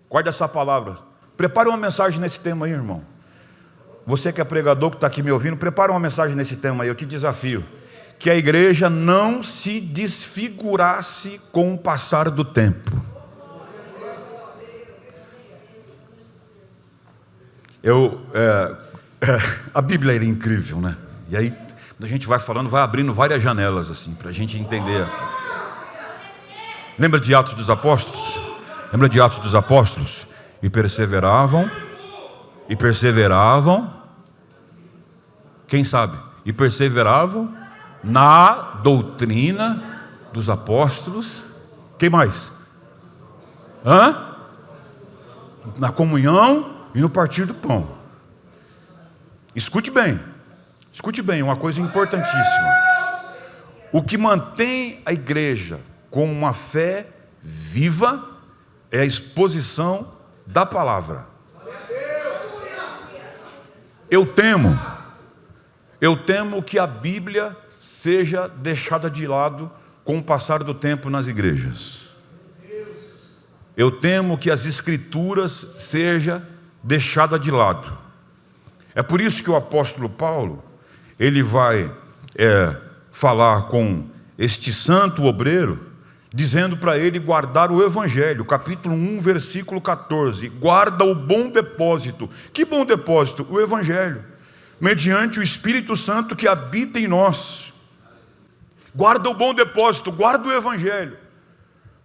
Guarda essa palavra. Prepare uma mensagem nesse tema aí, irmão. Você que é pregador, que está aqui me ouvindo, prepare uma mensagem nesse tema aí, eu te desafio. Que a igreja não se desfigurasse com o passar do tempo. A Bíblia era incrível, né? E aí, quando a gente vai falando, vai abrindo várias janelas, assim, para a gente entender. Lembra de Atos dos Apóstolos? Lembra de Atos dos Apóstolos? E perseveravam. Quem sabe? E perseveravam na doutrina dos apóstolos. Quem mais? Na comunhão e no partir do pão. Escute bem, uma coisa importantíssima. O que mantém a igreja com uma fé viva é a exposição da palavra. Eu temo que a Bíblia seja deixada de lado com o passar do tempo nas igrejas. Eu temo que as Escrituras seja deixada de lado. É por isso que o apóstolo Paulo, ele vai falar com este santo obreiro, dizendo para ele guardar o Evangelho, capítulo 1, versículo 14, guarda o bom depósito. Que bom depósito? O Evangelho, mediante o Espírito Santo que habita em nós. Guarda o bom depósito, guarda o Evangelho,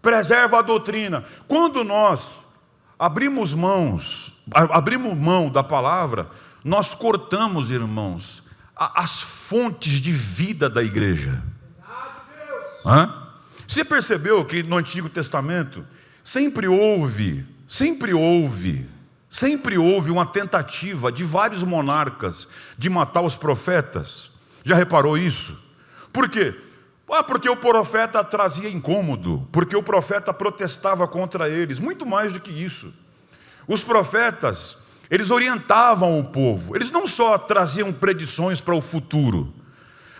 preserva a doutrina. Quando nós abrimos mão da palavra, nós cortamos, irmãos, as fontes de vida da igreja. Você percebeu que no Antigo Testamento sempre houve uma tentativa de vários monarcas de matar os profetas? Já reparou isso? Por quê? Porque o profeta trazia incômodo, porque o profeta protestava contra eles. Muito mais do que isso. Os profetas, eles orientavam o povo. Eles não só traziam predições para o futuro.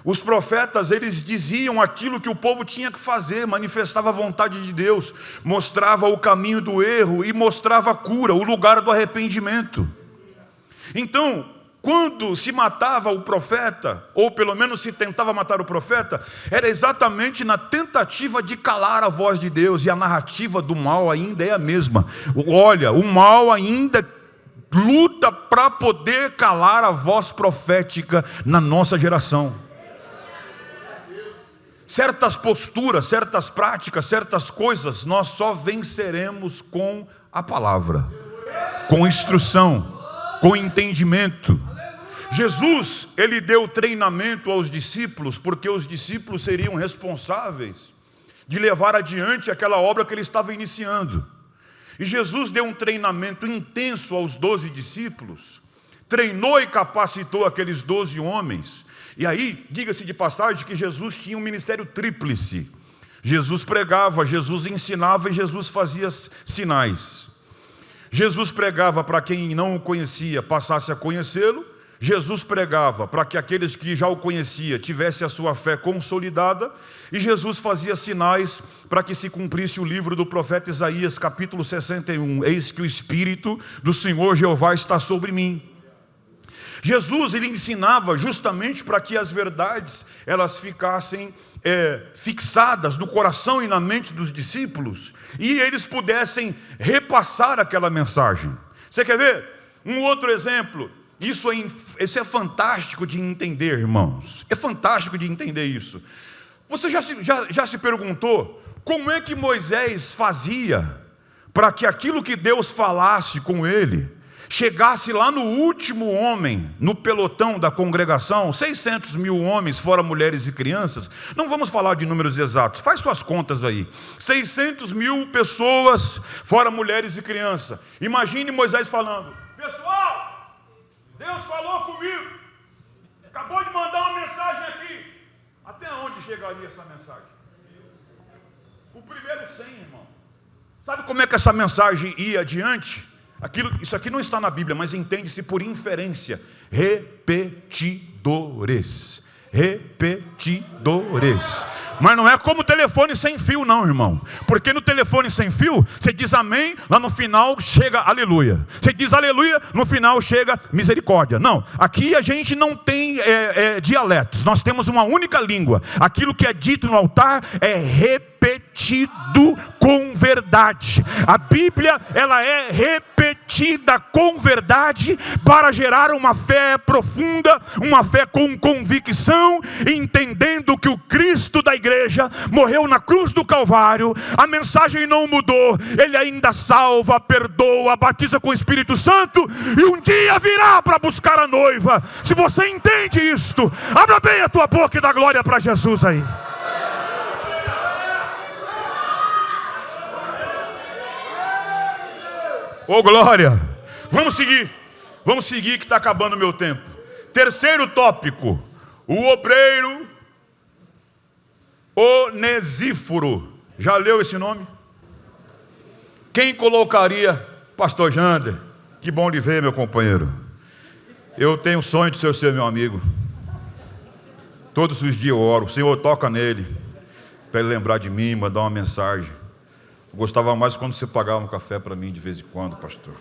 Os profetas, eles diziam aquilo que o povo tinha que fazer, manifestava a vontade de Deus, mostrava o caminho do erro e mostrava a cura, o lugar do arrependimento. Então, quando se matava o profeta, ou pelo menos se tentava matar o profeta, era exatamente na tentativa de calar a voz de Deus, e a narrativa do mal ainda é a mesma. Olha, o mal ainda luta para poder calar a voz profética na nossa geração. Certas posturas, certas práticas, certas coisas, nós só venceremos com a palavra, com instrução, com entendimento. Jesus, ele deu treinamento aos discípulos, porque os discípulos seriam responsáveis de levar adiante aquela obra que ele estava iniciando. E Jesus deu um treinamento intenso aos 12 discípulos, treinou e capacitou aqueles 12 homens. E aí, diga-se de passagem que Jesus tinha um ministério tríplice. Jesus pregava, Jesus ensinava e Jesus fazia sinais. Jesus pregava para quem não o conhecia passasse a conhecê-lo. Jesus pregava para que aqueles que já o conheciam tivessem a sua fé consolidada. E Jesus fazia sinais para que se cumprisse o livro do profeta Isaías, capítulo 61. Eis que o Espírito do Senhor Jeová está sobre mim. Jesus, ele ensinava justamente para que as verdades elas ficassem fixadas no coração e na mente dos discípulos, e eles pudessem repassar aquela mensagem. Você quer ver? Um outro exemplo, isso é fantástico de entender, irmãos, é fantástico de entender isso. Você já se perguntou como é que Moisés fazia para que aquilo que Deus falasse com ele chegasse lá no último homem, no pelotão da congregação, 600 mil homens, fora mulheres e crianças? Não vamos falar de números exatos, faz suas contas aí, 600 mil pessoas, fora mulheres e crianças. Imagine Moisés falando: pessoal, Deus falou comigo, acabou de mandar uma mensagem aqui. Até onde chegaria essa mensagem? O primeiro 100, irmão. Sabe como é que essa mensagem ia adiante? Isso aqui não está na Bíblia, mas entende-se por inferência. Repetidores. Repetidores. Mas não é como telefone sem fio não, irmão. Porque no telefone sem fio, você diz amém, lá no final chega aleluia. Você diz aleluia, no final chega misericórdia. Não, aqui a gente não tem dialetos. Nós temos uma única língua. Aquilo que é dito no altar é repetido com verdade. A Bíblia, ela é repetida com verdade para gerar uma fé profunda, uma fé com convicção, entendendo que o Cristo da igreja morreu na cruz do Calvário. A mensagem não mudou, ele ainda salva, perdoa, batiza com o Espírito Santo e um dia virá para buscar a noiva. Se você entende isto, abra bem a tua boca e dá glória para Jesus aí. Ô glória! Vamos seguir que está acabando o meu tempo. Terceiro tópico, o obreiro Onesíforo. Já leu esse nome? Quem colocaria? Pastor Jander, que bom lhe ver, meu companheiro. Eu tenho o sonho de ser meu amigo. Todos os dias eu oro, o Senhor toca nele, para ele lembrar de mim, mandar uma mensagem. Eu gostava mais quando você pagava um café para mim de vez em quando, pastor.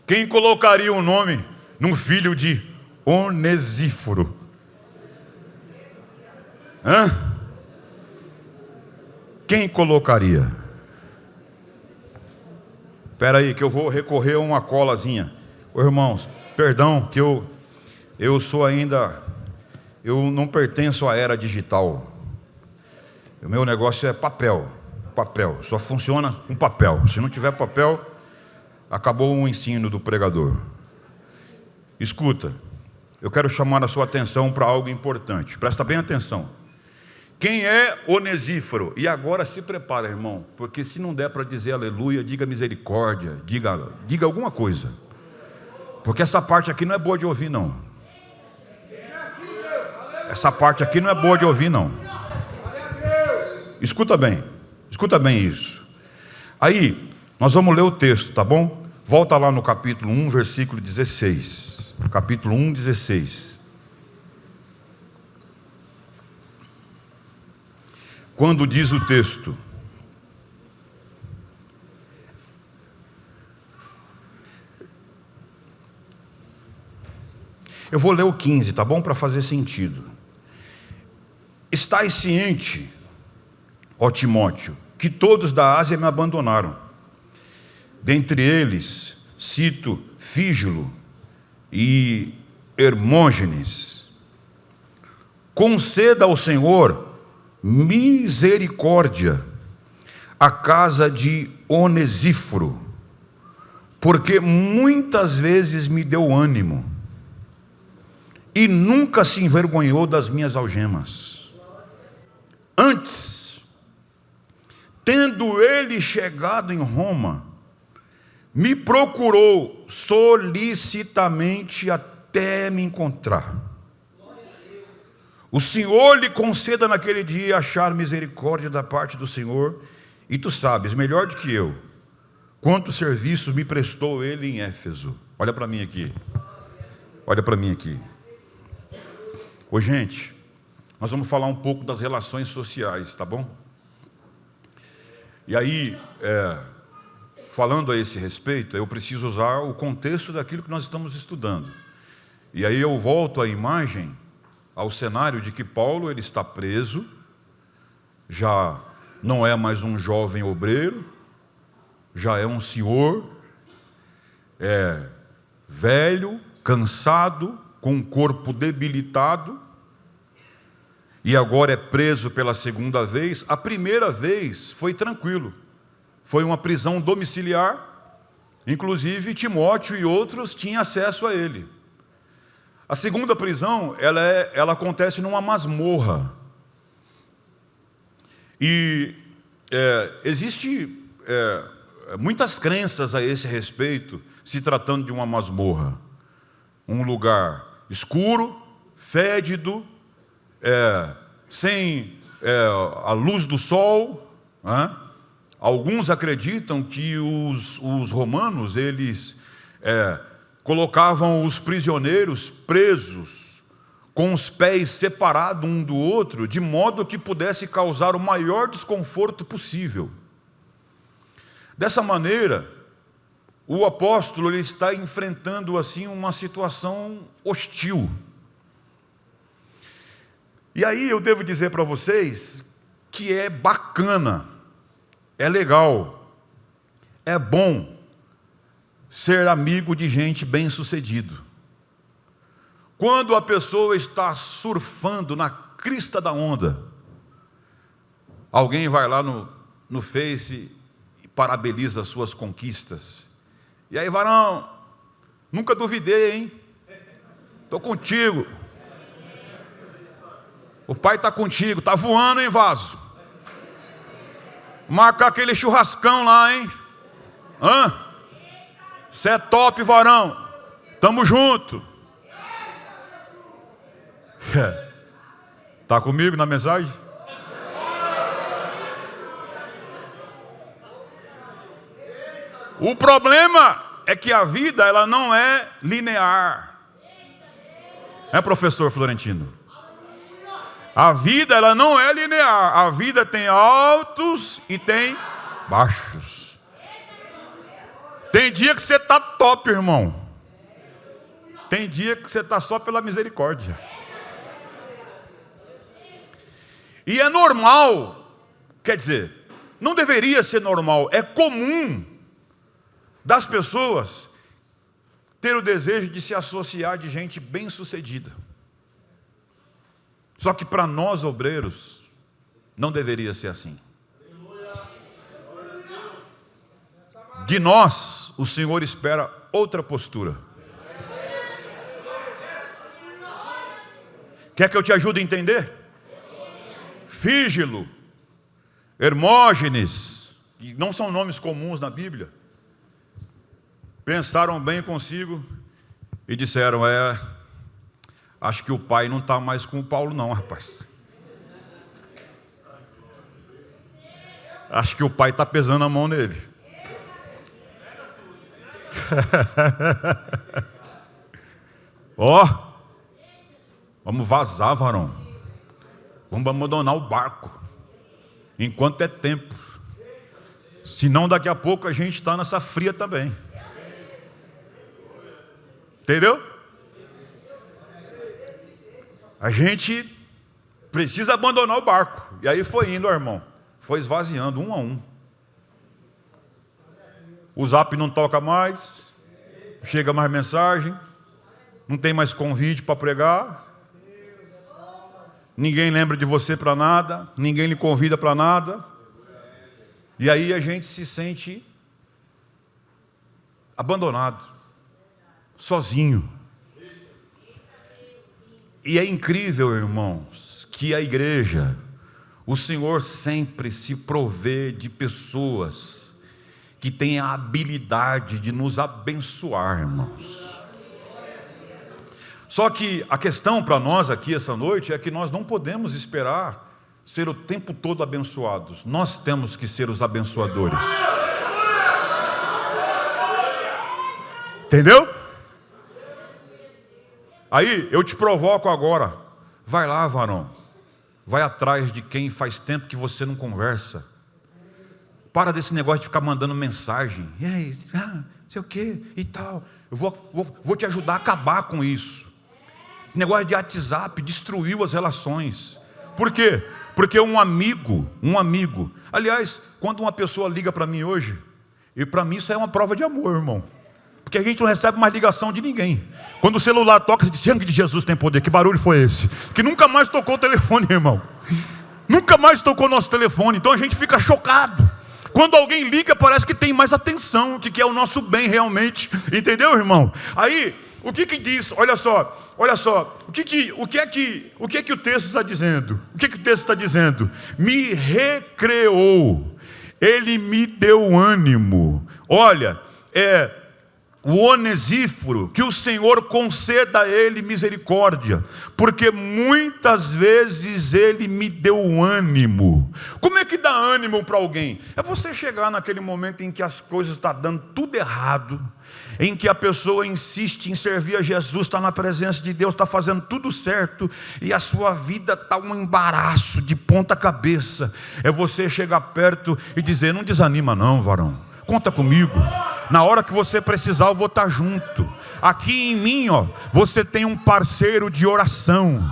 Quem colocaria um nome num filho de Onesíforo? Quem colocaria? Espera aí que eu vou recorrer a uma colazinha. Ô irmãos, perdão que eu sou ainda, eu não pertenço à era digital. O meu negócio é papel, só funciona com papel. Se não tiver papel, acabou o ensino do pregador. Escuta, eu quero chamar a sua atenção para algo importante, presta bem atenção. Quem é Onesíforo? E agora se prepara, irmão, porque se não der para dizer aleluia, diga misericórdia, diga alguma coisa, porque essa parte aqui não é boa de ouvir não. Essa parte aqui não é boa de ouvir não. Escuta bem isso. Aí, nós vamos ler o texto, tá bom? Volta lá no capítulo 1, versículo 16. Capítulo 1, 16. Quando diz o texto: eu vou ler o 15, tá bom? Para fazer sentido. Estais ciente, ó Timóteo, que todos da Ásia me abandonaram. Dentre eles, cito Fígilo e Hermógenes. Conceda ao Senhor misericórdia à casa de Onesíforo, porque muitas vezes me deu ânimo e nunca se envergonhou das minhas algemas. Antes, tendo ele chegado em Roma, me procurou solicitamente até me encontrar. O Senhor lhe conceda naquele dia achar misericórdia da parte do Senhor, e tu sabes, melhor do que eu, quanto serviço me prestou ele em Éfeso. Olha para mim aqui. Olha para mim aqui. Ô gente, nós vamos falar um pouco das relações sociais, tá bom? E aí, falando a esse respeito, eu preciso usar o contexto daquilo que nós estamos estudando. E aí eu volto à imagem, ao cenário de que Paulo ele está preso, já não é mais um jovem obreiro, já é um senhor, velho, cansado, com um corpo debilitado, e agora é preso pela segunda vez. A primeira vez foi tranquilo, foi uma prisão domiciliar, inclusive Timóteo e outros tinham acesso a ele. A segunda prisão, ela acontece numa masmorra, e existe muitas crenças a esse respeito, se tratando de uma masmorra, um lugar escuro, fédido, sem a luz do sol, né? Alguns acreditam que os romanos, eles colocavam os prisioneiros presos, com os pés separados um do outro, de modo que pudesse causar o maior desconforto possível. Dessa maneira, o apóstolo ele está enfrentando assim uma situação hostil. E aí eu devo dizer para vocês que é bacana, é legal, é bom ser amigo de gente bem-sucedido. Quando a pessoa está surfando na crista da onda, alguém vai lá no Face e parabeniza as suas conquistas. E aí, varão, nunca duvidei, hein? Estou contigo. O pai está contigo, está voando, hein, vaso? Marcar aquele churrascão lá, hein? Você é top, varão. Tamo junto. Está comigo na mensagem? O problema é que a vida ela não é linear. Professor Florentino? A vida ela não é linear. A vida tem altos e tem baixos. Tem dia que você está top, irmão. Tem dia que você está só pela misericórdia. E é normal, quer dizer, não deveria ser normal, é comum das pessoas ter o desejo de se associar de gente bem-sucedida. Só que para nós obreiros, não deveria ser assim. De nós, o Senhor espera outra postura. Quer que eu te ajude a entender? Fígilo, Hermógenes, que não são nomes comuns na Bíblia, pensaram bem consigo e disseram, acho que o pai não está mais com o Paulo não, rapaz. Acho que o pai está pesando a mão nele. Vamos vazar, varão. Vamos abandonar o barco, enquanto é tempo. Senão daqui a pouco a gente está nessa fria também. Entendeu? A gente precisa abandonar o barco. E aí foi indo, irmão. Foi esvaziando, um a um. O zap não toca mais. Chega mais mensagem. Não tem mais convite para pregar. Ninguém lembra de você para nada. Ninguém lhe convida para nada. E aí a gente se sente abandonado. Sozinho. E é incrível, irmãos, que a igreja, o Senhor sempre se provê de pessoas que têm a habilidade de nos abençoar, irmãos. Só que a questão para nós aqui essa noite é que nós não podemos esperar ser o tempo todo abençoados. Nós temos que ser os abençoadores. Entendeu? Aí eu te provoco agora. Vai lá, varão. Vai atrás de quem faz tempo que você não conversa. Para desse negócio de ficar mandando mensagem. E aí, sei o que e tal. Eu vou te ajudar a acabar com isso. Esse negócio de WhatsApp destruiu as relações. Por quê? Porque um amigo. Aliás, quando uma pessoa liga para mim hoje, e para mim isso é uma prova de amor, irmão. Porque a gente não recebe mais ligação de ninguém. Quando o celular toca, você diz, sangue de Jesus tem poder. Que barulho foi esse? Que nunca mais tocou o telefone, irmão. Nunca mais tocou nosso telefone. Então a gente fica chocado. Quando alguém liga, parece que tem mais atenção, que é o nosso bem realmente. Entendeu, irmão? Aí, o que diz? Olha só. O que é que o texto está dizendo? O que o texto está dizendo? Me recreou. Ele me deu ânimo. Olha, o Onesíforo, que o Senhor conceda a ele misericórdia, porque muitas vezes ele me deu ânimo. Como é que dá ânimo para alguém? É você chegar naquele momento em que as coisas estão dando tudo errado, em que a pessoa insiste em servir a Jesus, está na presença de Deus, está fazendo tudo certo, e a sua vida está um embaraço de ponta cabeça. É você chegar perto e dizer, não desanima não, varão, conta comigo. Na hora que você precisar, eu vou estar junto. Aqui em mim, você tem um parceiro de oração.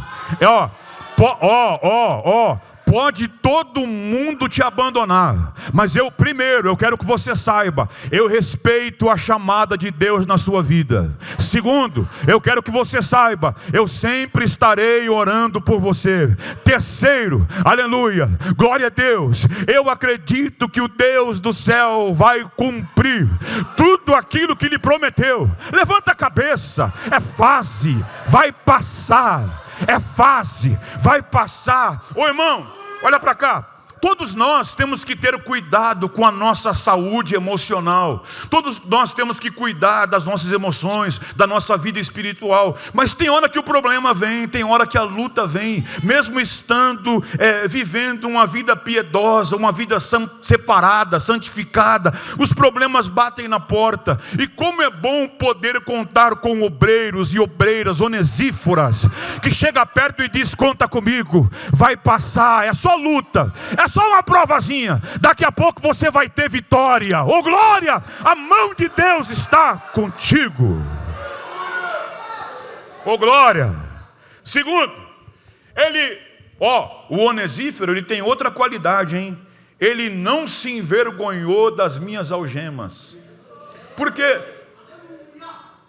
Pode todo mundo te abandonar, mas eu quero que você saiba, eu respeito a chamada de Deus na sua vida. Segundo, eu quero que você saiba, eu sempre estarei orando por você. Terceiro, aleluia, glória a Deus, eu acredito que o Deus do céu vai cumprir tudo aquilo que lhe prometeu. Levanta a cabeça, é fase, vai passar. É fase, vai passar. Ô irmão, olha para cá. Todos nós temos que ter cuidado com a nossa saúde emocional. Todos nós temos que cuidar das nossas emoções, da nossa vida espiritual. Mas tem hora que o problema vem, tem hora que a luta vem. Mesmo estando vivendo uma vida piedosa, uma vida separada, santificada, os problemas batem na porta. E como é bom poder contar com obreiros e obreiras onesíforas, que chega perto e diz, conta comigo, vai passar, é só luta, é só uma provazinha, daqui a pouco você vai ter vitória. Oh glória, a mão de Deus está contigo. Oh glória. Segundo, o Onesíforo, ele tem outra qualidade, hein? Ele não se envergonhou das minhas algemas. Por quê?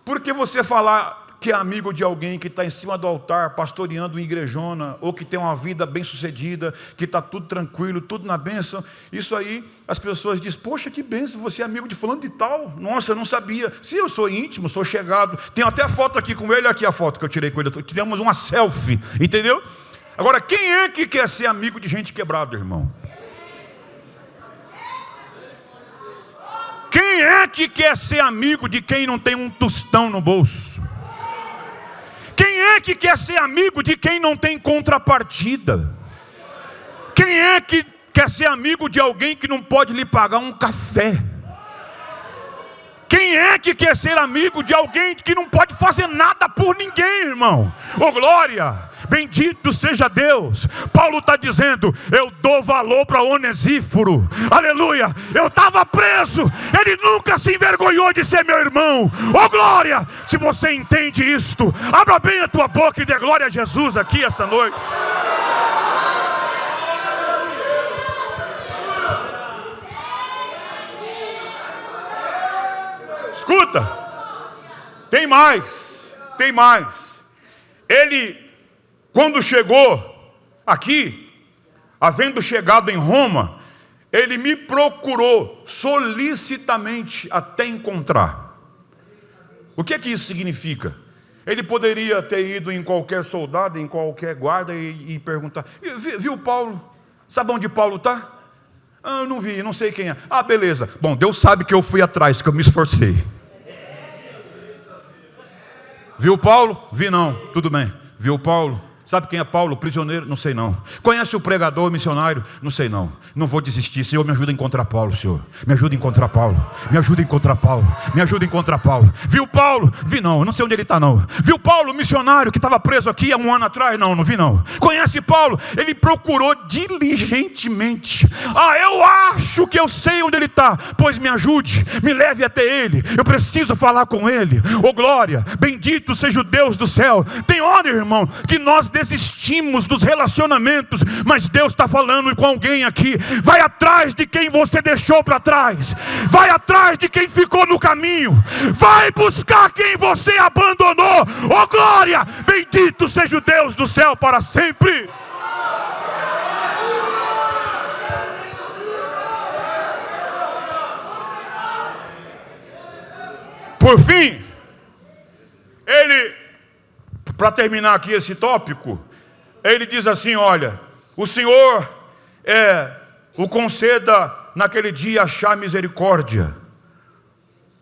Porque você falar que é amigo de alguém que está em cima do altar, pastoreando uma igrejona, ou que tem uma vida bem sucedida, que está tudo tranquilo, tudo na bênção, isso aí, as pessoas dizem, poxa, que bênção, você é amigo de fulano de tal, nossa, eu não sabia. Sim, eu sou íntimo, sou chegado, tenho até a foto aqui com ele, aqui a foto que eu tirei com ele, tiramos uma selfie, entendeu? Agora, quem é que quer ser amigo de gente quebrada, irmão? Quem é que quer ser amigo de quem não tem um tostão no bolso? Quem é que quer ser amigo de quem não tem contrapartida? Quem é que quer ser amigo de alguém que não pode lhe pagar um café? Quem é que quer ser amigo de alguém que não pode fazer nada por ninguém, irmão? Oh glória, bendito seja Deus. Paulo está dizendo, eu dou valor para Onesíforo, aleluia, eu estava preso, ele nunca se envergonhou de ser meu irmão. Oh glória, se você entende isto, abra bem a tua boca e dê glória a Jesus aqui essa noite. Escuta, tem mais. Ele, quando chegou aqui, havendo chegado em Roma, ele me procurou solicitamente até encontrar. O que é que isso significa? Ele poderia ter ido em qualquer soldado, em qualquer guarda e perguntar, viu Paulo? Sabe onde Paulo está? Ah, eu não vi, não sei quem é. Ah, beleza. Bom, Deus sabe que eu fui atrás, que eu me esforcei. Viu Paulo? Vi não, tudo bem. Viu Paulo? Sabe quem é Paulo? Prisioneiro? Não sei não. Conhece o pregador, o missionário? Não sei não. Não vou desistir. Senhor, me ajuda a encontrar Paulo, Senhor. Me ajuda a encontrar Paulo. Me ajuda a encontrar Paulo. Me ajuda a encontrar Paulo. Viu Paulo? Vi não. Eu não sei onde ele está não. Viu Paulo, o missionário que estava preso aqui há um ano atrás? Não, não vi não. Conhece Paulo? Ele procurou diligentemente. Ah, eu acho que eu sei onde ele está. Pois me ajude. Me leve até ele. Eu preciso falar com ele. Oh glória. Bendito seja o Deus do céu. Tem hora, irmão, que nós desistimos dos relacionamentos, mas Deus está falando com alguém aqui. Vai atrás de quem você deixou para trás. Vai atrás de quem ficou no caminho. Vai buscar quem você abandonou. Oh glória, bendito seja o Deus do céu para sempre. Por fim, ele, para terminar aqui esse tópico, ele diz assim: olha, o Senhor o conceda naquele dia achar misericórdia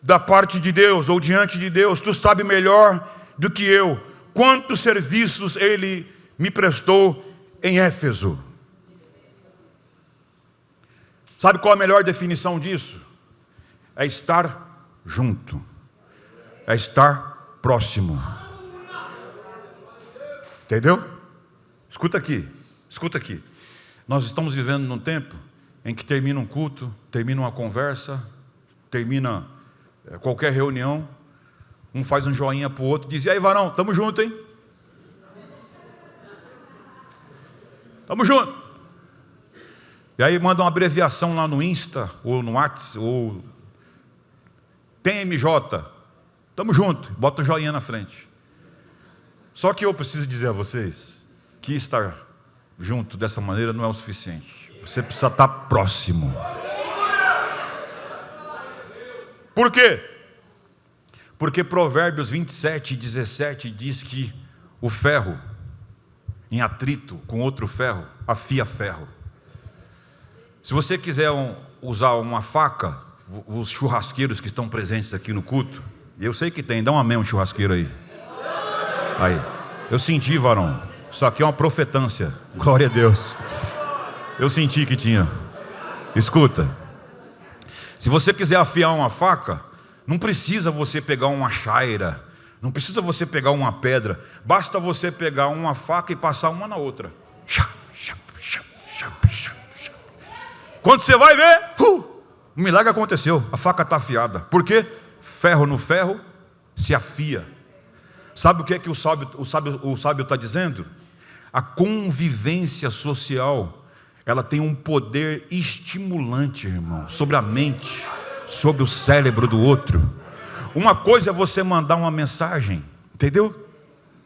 da parte de Deus, ou diante de Deus. Tu sabe melhor do que eu quantos serviços ele me prestou em Éfeso. Sabe qual a melhor definição disso? É estar junto, é estar próximo. Entendeu? Escuta aqui, escuta aqui. Nós estamos vivendo num tempo em que termina um culto, termina uma conversa, termina qualquer reunião, um faz um joinha para o outro, diz: e aí varão, tamo junto, hein? Tamo junto. E aí manda uma abreviação lá no Insta, ou no WhatsApp, ou TMJ, tamo junto, bota o joinha na frente. Só que eu preciso dizer a vocês que estar junto dessa maneira não é o suficiente. Você precisa estar próximo. Por quê? Porque Provérbios 27:17 diz que o ferro em atrito com outro ferro afia ferro. Se você quiser usar uma faca, os churrasqueiros que estão presentes aqui no culto, eu sei que tem, dá um amém um churrasqueiro aí. Aí, eu senti, varão. Isso aqui é uma profetância. Glória a Deus. Eu senti que tinha. Escuta. Se você quiser afiar uma faca, não precisa você pegar uma chaira, não precisa você pegar uma pedra, basta você pegar uma faca e passar uma na outra. Quando você vai ver, o milagre aconteceu. A faca está afiada. Por quê? Ferro no ferro se afia. Sabe o que é que o sábio está dizendo? A convivência social, ela tem um poder estimulante, irmão, sobre a mente, sobre o cérebro do outro. Uma coisa é você mandar uma mensagem, entendeu?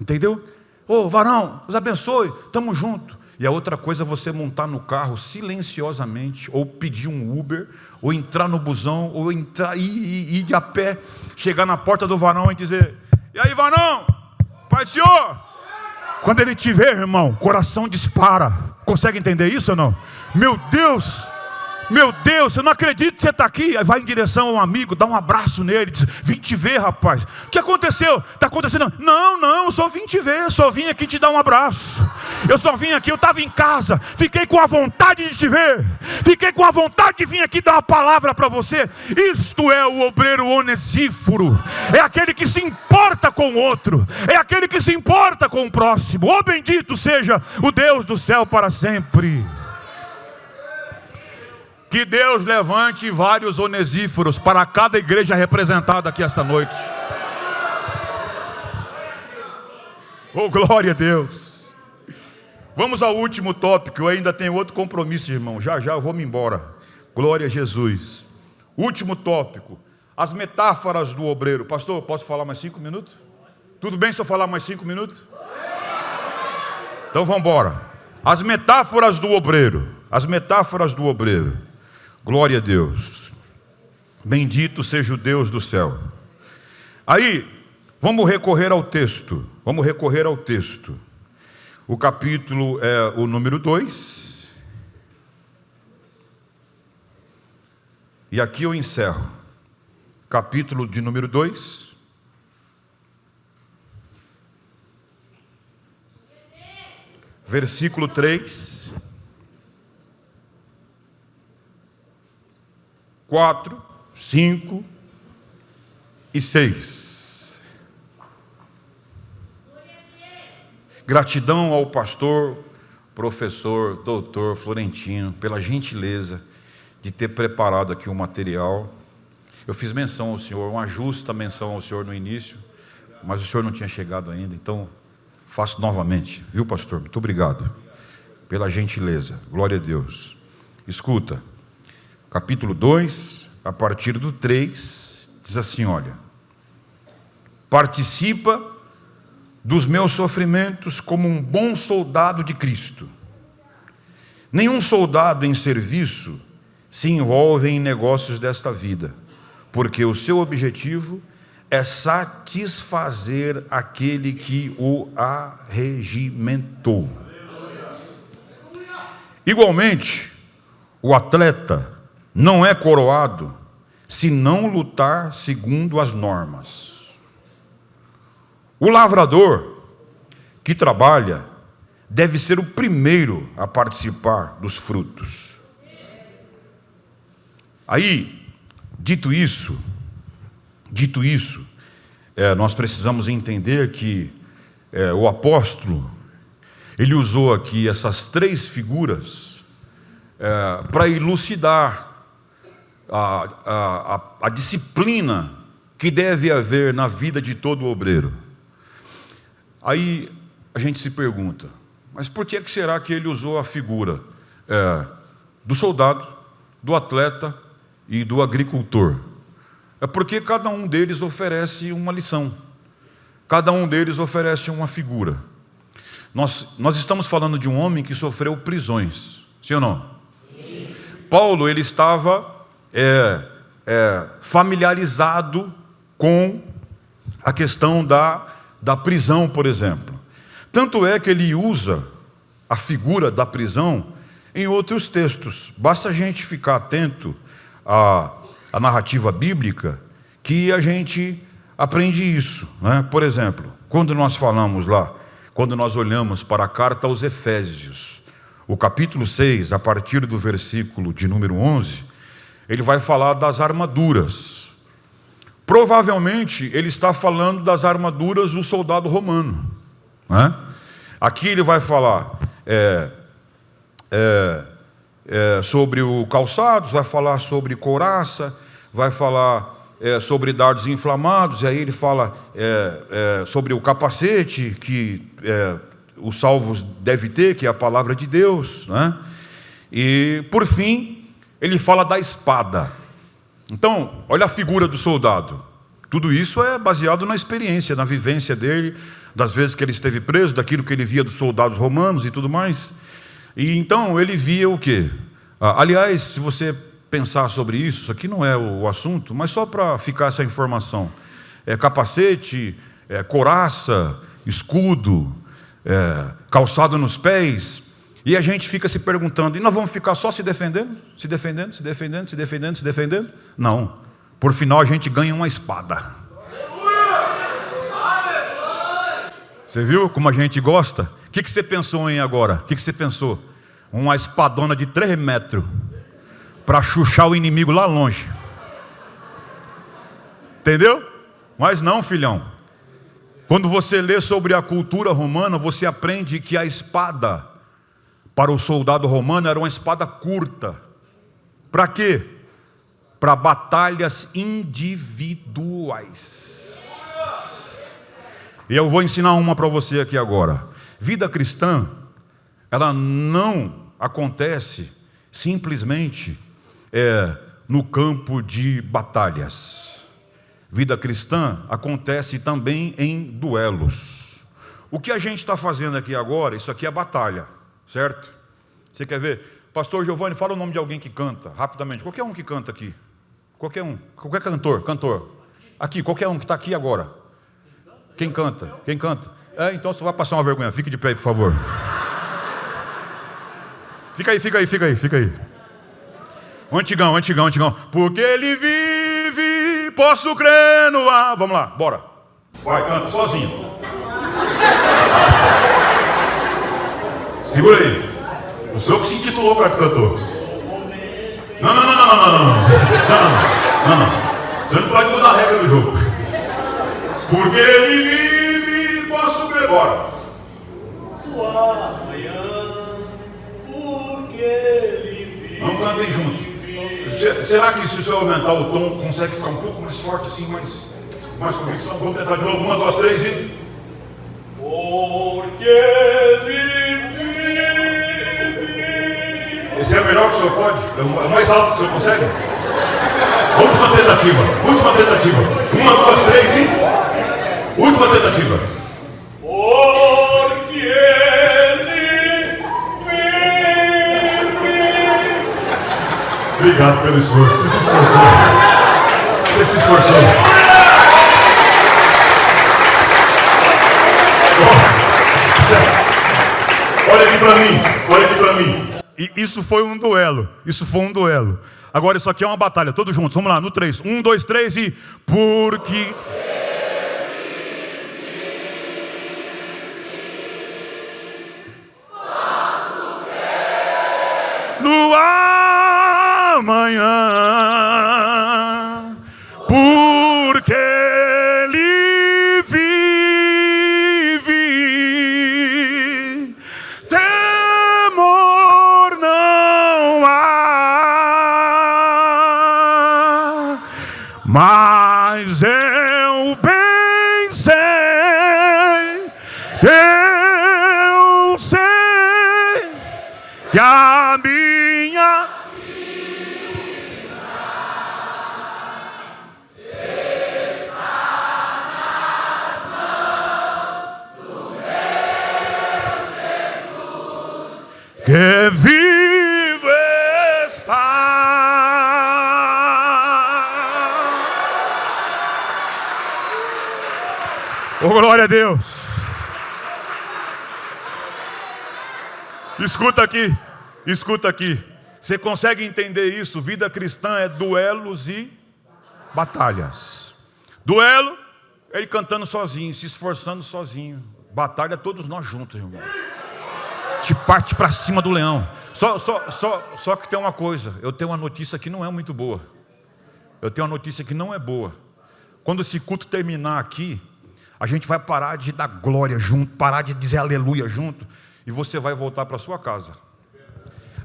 Entendeu? Ô, varão, Deus abençoe, estamos juntos. E a outra coisa é você montar no carro silenciosamente, ou pedir um Uber, ou entrar no busão, ou entrar ir de a pé, chegar na porta do varão e dizer: e aí, varão, Pai do Senhor? Quando ele te vê, irmão, o coração dispara. Consegue entender isso ou não? Meu Deus, eu não acredito que você está aqui. Aí vai em direção a um amigo, dá um abraço nele, diz: vim te ver, rapaz. O que aconteceu? Está acontecendo? Não, eu só vim te ver, só vim aqui te dar um abraço. Eu só vim aqui, eu estava em casa, fiquei com a vontade de te ver, fiquei com a vontade de vir aqui dar uma palavra para você. Isto é o obreiro onesíforo, é aquele que se importa com o outro, é aquele que se importa com o próximo. Oh, bendito seja o Deus do céu para sempre. Que Deus levante vários onesíforos para cada igreja representada aqui esta noite. Oh, glória a Deus. Vamos ao último tópico. Eu ainda tenho outro compromisso, irmão. Já eu vou me embora. Glória a Jesus. Último tópico: as metáforas do obreiro. Pastor, posso falar mais 5 minutos? Tudo bem se eu falar mais 5 minutos? Então vamos embora. As metáforas do obreiro. As metáforas do obreiro. Glória a Deus. Bendito seja o Deus do céu. Aí, vamos recorrer ao texto. Vamos recorrer ao texto. O capítulo é o número 2. E aqui eu encerro. Capítulo de número 2. Versículo 3, 4, 5 e 6. Gratidão ao pastor, professor, doutor Florentino, pela gentileza de ter preparado aqui o material. Eu fiz menção ao senhor, uma justa menção ao senhor no início, mas o senhor não tinha chegado ainda, então faço novamente, viu, pastor? Muito obrigado pela gentileza, glória a Deus. Escuta, capítulo 2, a partir do 3, diz assim, olha: participa dos meus sofrimentos como um bom soldado de Cristo. Nenhum soldado em serviço se envolve em negócios desta vida, porque o seu objetivo é satisfazer aquele que o arregimentou. Igualmente, o atleta não é coroado se não lutar segundo as normas. O lavrador que trabalha deve ser o primeiro a participar dos frutos. Aí, dito isso, nós precisamos entender que o apóstolo, ele usou aqui essas 3 figuras para elucidar a disciplina que deve haver na vida de todo obreiro. Aí a gente se pergunta, mas por que será que ele usou a figura do soldado, do atleta e do agricultor? É porque cada um deles oferece uma lição, cada um deles oferece uma figura. Nós estamos falando de um homem que sofreu prisões, sim ou não? Sim. Paulo, ele estava familiarizado com a questão da prisão, por exemplo. Tanto é que ele usa a figura da prisão em outros textos. Basta a gente ficar atento a narrativa bíblica, que a gente aprende isso, né? Por exemplo, quando nós olhamos para a carta aos Efésios, o capítulo 6, a partir do versículo de número 11, ele vai falar das armaduras. Provavelmente ele está falando das armaduras do soldado romano, né? Aqui ele vai falar sobre o calçado, vai falar sobre couraça, vai falar sobre dardos inflamados, e aí ele fala sobre o capacete que os salvos devem ter, que é a palavra de Deus, né? E por fim ele fala da espada. Então, olha a figura do soldado. Tudo isso é baseado na experiência, na vivência dele, das vezes que ele esteve preso, daquilo que ele via dos soldados romanos e tudo mais. E então ele via o quê? Aliás, se você pensar sobre isso aqui não é o assunto, mas só para ficar essa informação: capacete, couraça, escudo, calçado nos pés, e a gente fica se perguntando, e nós vamos ficar só se defendendo? Não, por final a gente ganha uma espada. Você viu como a gente gosta? O que você pensou em agora? O que você pensou? Uma espadona de 3 metros para chuchar o inimigo lá longe. Entendeu? Mas não, filhão. Quando você lê sobre a cultura romana, você aprende que a espada para o soldado romano era uma espada curta. Para quê? Para batalhas individuais. E eu vou ensinar uma para você aqui agora. Vida cristã, ela não acontece simplesmente no campo de batalhas. Vida cristã acontece também em duelos. O que a gente está fazendo aqui agora, isso aqui é batalha, certo? Você quer ver? Pastor Giovanni, fala o nome de alguém que canta, rapidamente. Qualquer um que canta aqui. Qualquer um. Qualquer cantor. Aqui, qualquer um que está aqui agora. Quem canta? Então você vai passar uma vergonha. Fique de pé, por favor. Fica aí. O antigão. Porque ele vive, posso crer no ar. Vamos lá, bora. Vai, canta sozinho. Segura aí. O senhor que se intitulou cantor. Não. Você não pode mudar a regra do jogo. Porque ele vive, posso crer. Bora. Não cantem junto. Será que se o senhor aumentar o tom, consegue ficar um pouco mais forte assim, mais convicção? Vamos tentar de novo. 1, 2, 3 e... Porque ele vive. Esse é o melhor que o senhor pode? É o mais alto que o senhor consegue? Última tentativa. 1, 2, 3 e... Última tentativa. Porque ele vive. Obrigado pelo esforço. Você se esforçou. Olha aqui pra mim. E isso foi um duelo. Agora isso aqui é uma batalha, todos juntos. Vamos lá, no 3. 1, 2, 3 e... Porque... No amanhã, porque ele vive, temor não há, mas eu bem sei, eu sei que a minha que vive está. Oh, glória a Deus. Escuta aqui. Você consegue entender isso? Vida cristã é duelos e batalhas. Duelo, ele cantando sozinho, se esforçando sozinho. Batalha, todos nós juntos, irmão. Te parte para cima do leão. Só que tem uma coisa. Eu tenho uma notícia que não é muito boa. Quando esse culto terminar aqui, a gente vai parar de dar glória junto, parar de dizer aleluia junto, e você vai voltar para sua casa.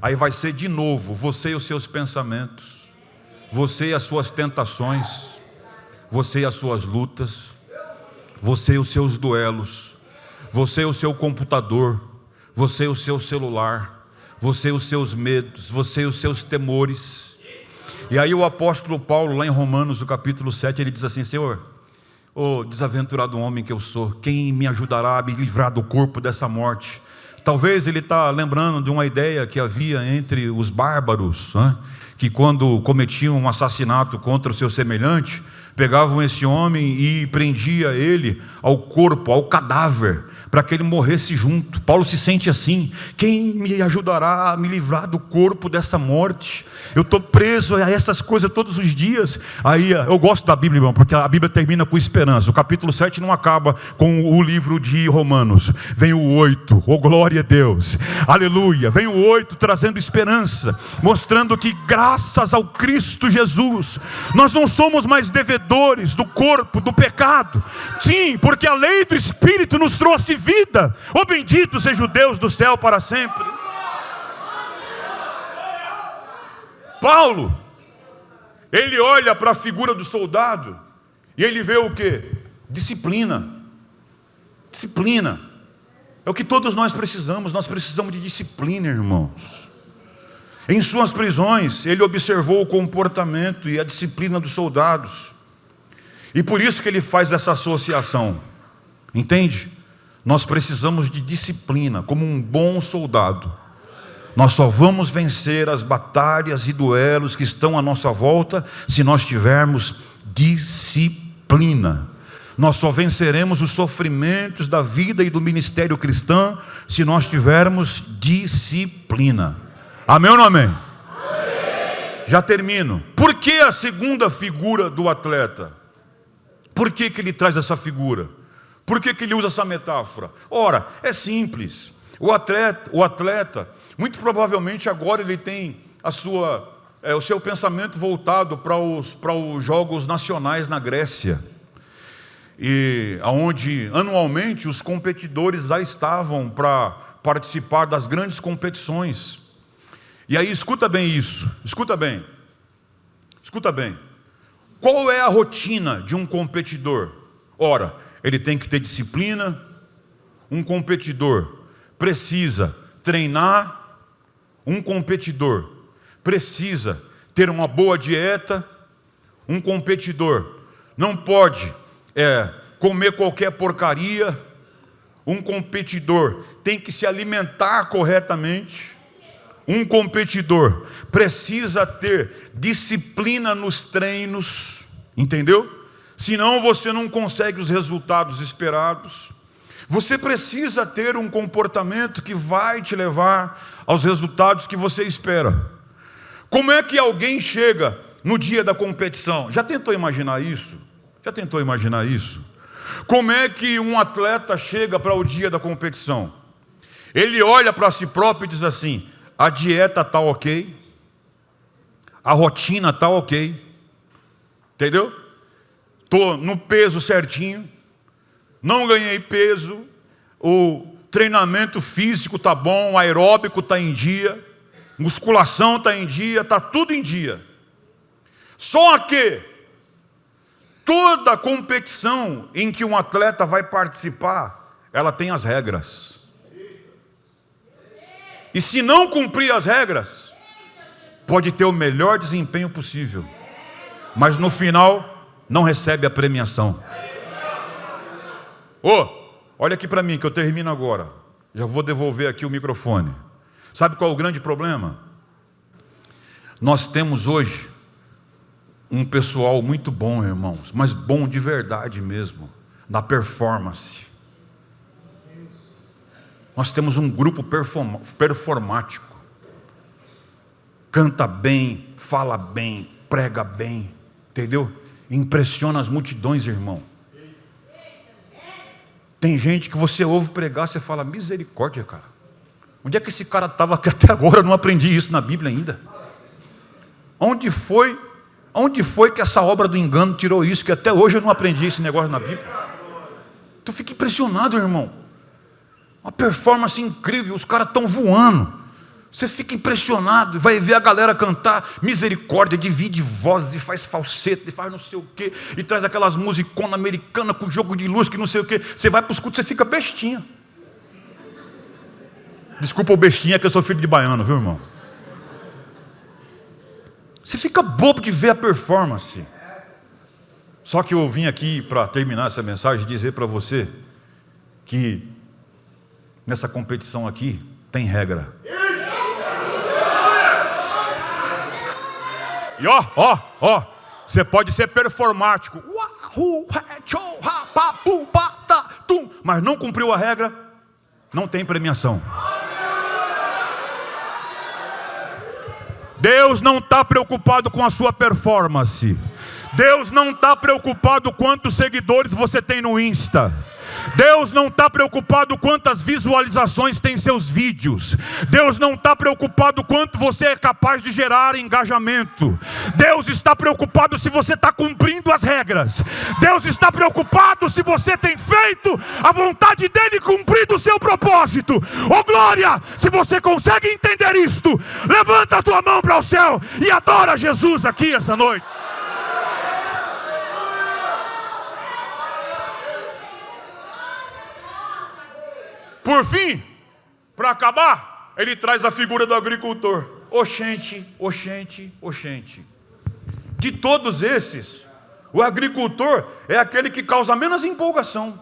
Aí vai ser de novo você e os seus pensamentos, você e as suas tentações, você e as suas lutas, você e os seus duelos, você e o seu computador, você e o seu celular, você e os seus medos, você e os seus temores. E aí o apóstolo Paulo, lá em Romanos, no capítulo 7, ele diz assim: Senhor, ô desaventurado homem que eu sou, quem me ajudará a me livrar do corpo dessa morte? Talvez ele está lembrando de uma ideia que havia entre os bárbaros, né? Que quando cometiam um assassinato contra o seu semelhante, pegavam esse homem e prendia ele ao corpo, ao cadáver, para que ele morresse junto. Paulo se sente assim: quem me ajudará a me livrar do corpo dessa morte? Eu estou preso a essas coisas todos os dias. Aí eu gosto da Bíblia, irmão, porque a Bíblia termina com esperança. O capítulo 7 não acaba com o livro de Romanos. Vem o 8, oh glória a Deus, aleluia. Vem o 8 trazendo esperança, mostrando que graças ao Cristo Jesus, nós não somos mais devedores do corpo, do pecado. Sim, porque a lei do Espírito nos trouxe vida. Oh, bendito seja o Deus do céu para sempre. Paulo, ele olha para a figura do soldado e ele vê o quê? Disciplina. Disciplina é o que todos nós precisamos de disciplina, irmãos. Em suas prisões, ele observou o comportamento e a disciplina dos soldados, e por isso que ele faz essa associação, entende? Nós precisamos de disciplina, como um bom soldado. Nós só vamos vencer as batalhas e duelos que estão à nossa volta se nós tivermos disciplina. Nós só venceremos os sofrimentos da vida e do ministério cristão se nós tivermos disciplina. Amém ou não amém? Já termino. Por que a segunda figura do atleta? Por que ele traz essa figura? Por que ele usa essa metáfora? Ora, é simples. O atleta, muito provavelmente agora ele tem o seu pensamento voltado para os jogos nacionais na Grécia, e onde anualmente os competidores já estavam para participar das grandes competições. E aí escuta bem isso, escuta bem. Qual é a rotina de um competidor? Ora, ele tem que ter disciplina. Um competidor precisa treinar. Um competidor precisa ter uma boa dieta. Um competidor não pode comer qualquer porcaria. Um competidor tem que se alimentar corretamente. Um competidor precisa ter disciplina nos treinos, entendeu? Senão você não consegue os resultados esperados. Você precisa ter um comportamento que vai te levar aos resultados que você espera. Como é que alguém chega no dia da competição? Já tentou imaginar isso? Como é que um atleta chega para o dia da competição? Ele olha para si próprio e diz assim: a dieta está ok, a rotina está ok, entendeu? Estou no peso certinho, não ganhei peso, o treinamento físico está bom, o aeróbico está em dia, musculação está em dia, está tudo em dia. Só que toda competição em que um atleta vai participar, ela tem as regras. E se não cumprir as regras, pode ter o melhor desempenho possível, mas no final não recebe a premiação. Olha aqui para mim que eu termino agora. Já vou devolver aqui o microfone. Sabe qual é o grande problema? Nós temos hoje um pessoal muito bom, irmãos, mas bom de verdade mesmo, na performance. Nós temos um grupo performático. Canta bem, fala bem, prega bem, entendeu? Impressiona as multidões, irmão. Tem gente que você ouve pregar, você fala: misericórdia, cara. Onde é que esse cara estava que até agora eu não aprendi isso na Bíblia ainda? Onde foi que essa obra do engano tirou isso, que até hoje eu não aprendi esse negócio na Bíblia? Tu fica impressionado, irmão. Uma performance incrível, os caras estão voando. Você fica impressionado, vai ver a galera cantar misericórdia, divide vozes, e faz falsete, e faz não sei o quê, e traz aquelas musiconas americanas com jogo de luz, que não sei o quê. Você vai para os cultos, você fica bestinha. Desculpa o bestinha, que eu sou filho de baiano, viu, irmão? Você fica bobo de ver a performance. Só que eu vim aqui para terminar essa mensagem dizer para você que nessa competição aqui tem regra. E você pode ser performático, mas não cumpriu a regra, não tem premiação. Deus não está preocupado com a sua performance. Deus não está preocupado quantos seguidores você tem no Insta. Deus não está preocupado quantas visualizações tem seus vídeos. Deus não está preocupado quanto você é capaz de gerar engajamento. Deus está preocupado se você está cumprindo as regras. Deus está preocupado se você tem feito a vontade dEle e cumprido o seu propósito. Oh glória! Se você consegue entender isto, levanta a tua mão para o céu e adora Jesus aqui essa noite. Por fim, para acabar, ele traz a figura do agricultor. Oxente. De todos esses, o agricultor é aquele que causa menos empolgação.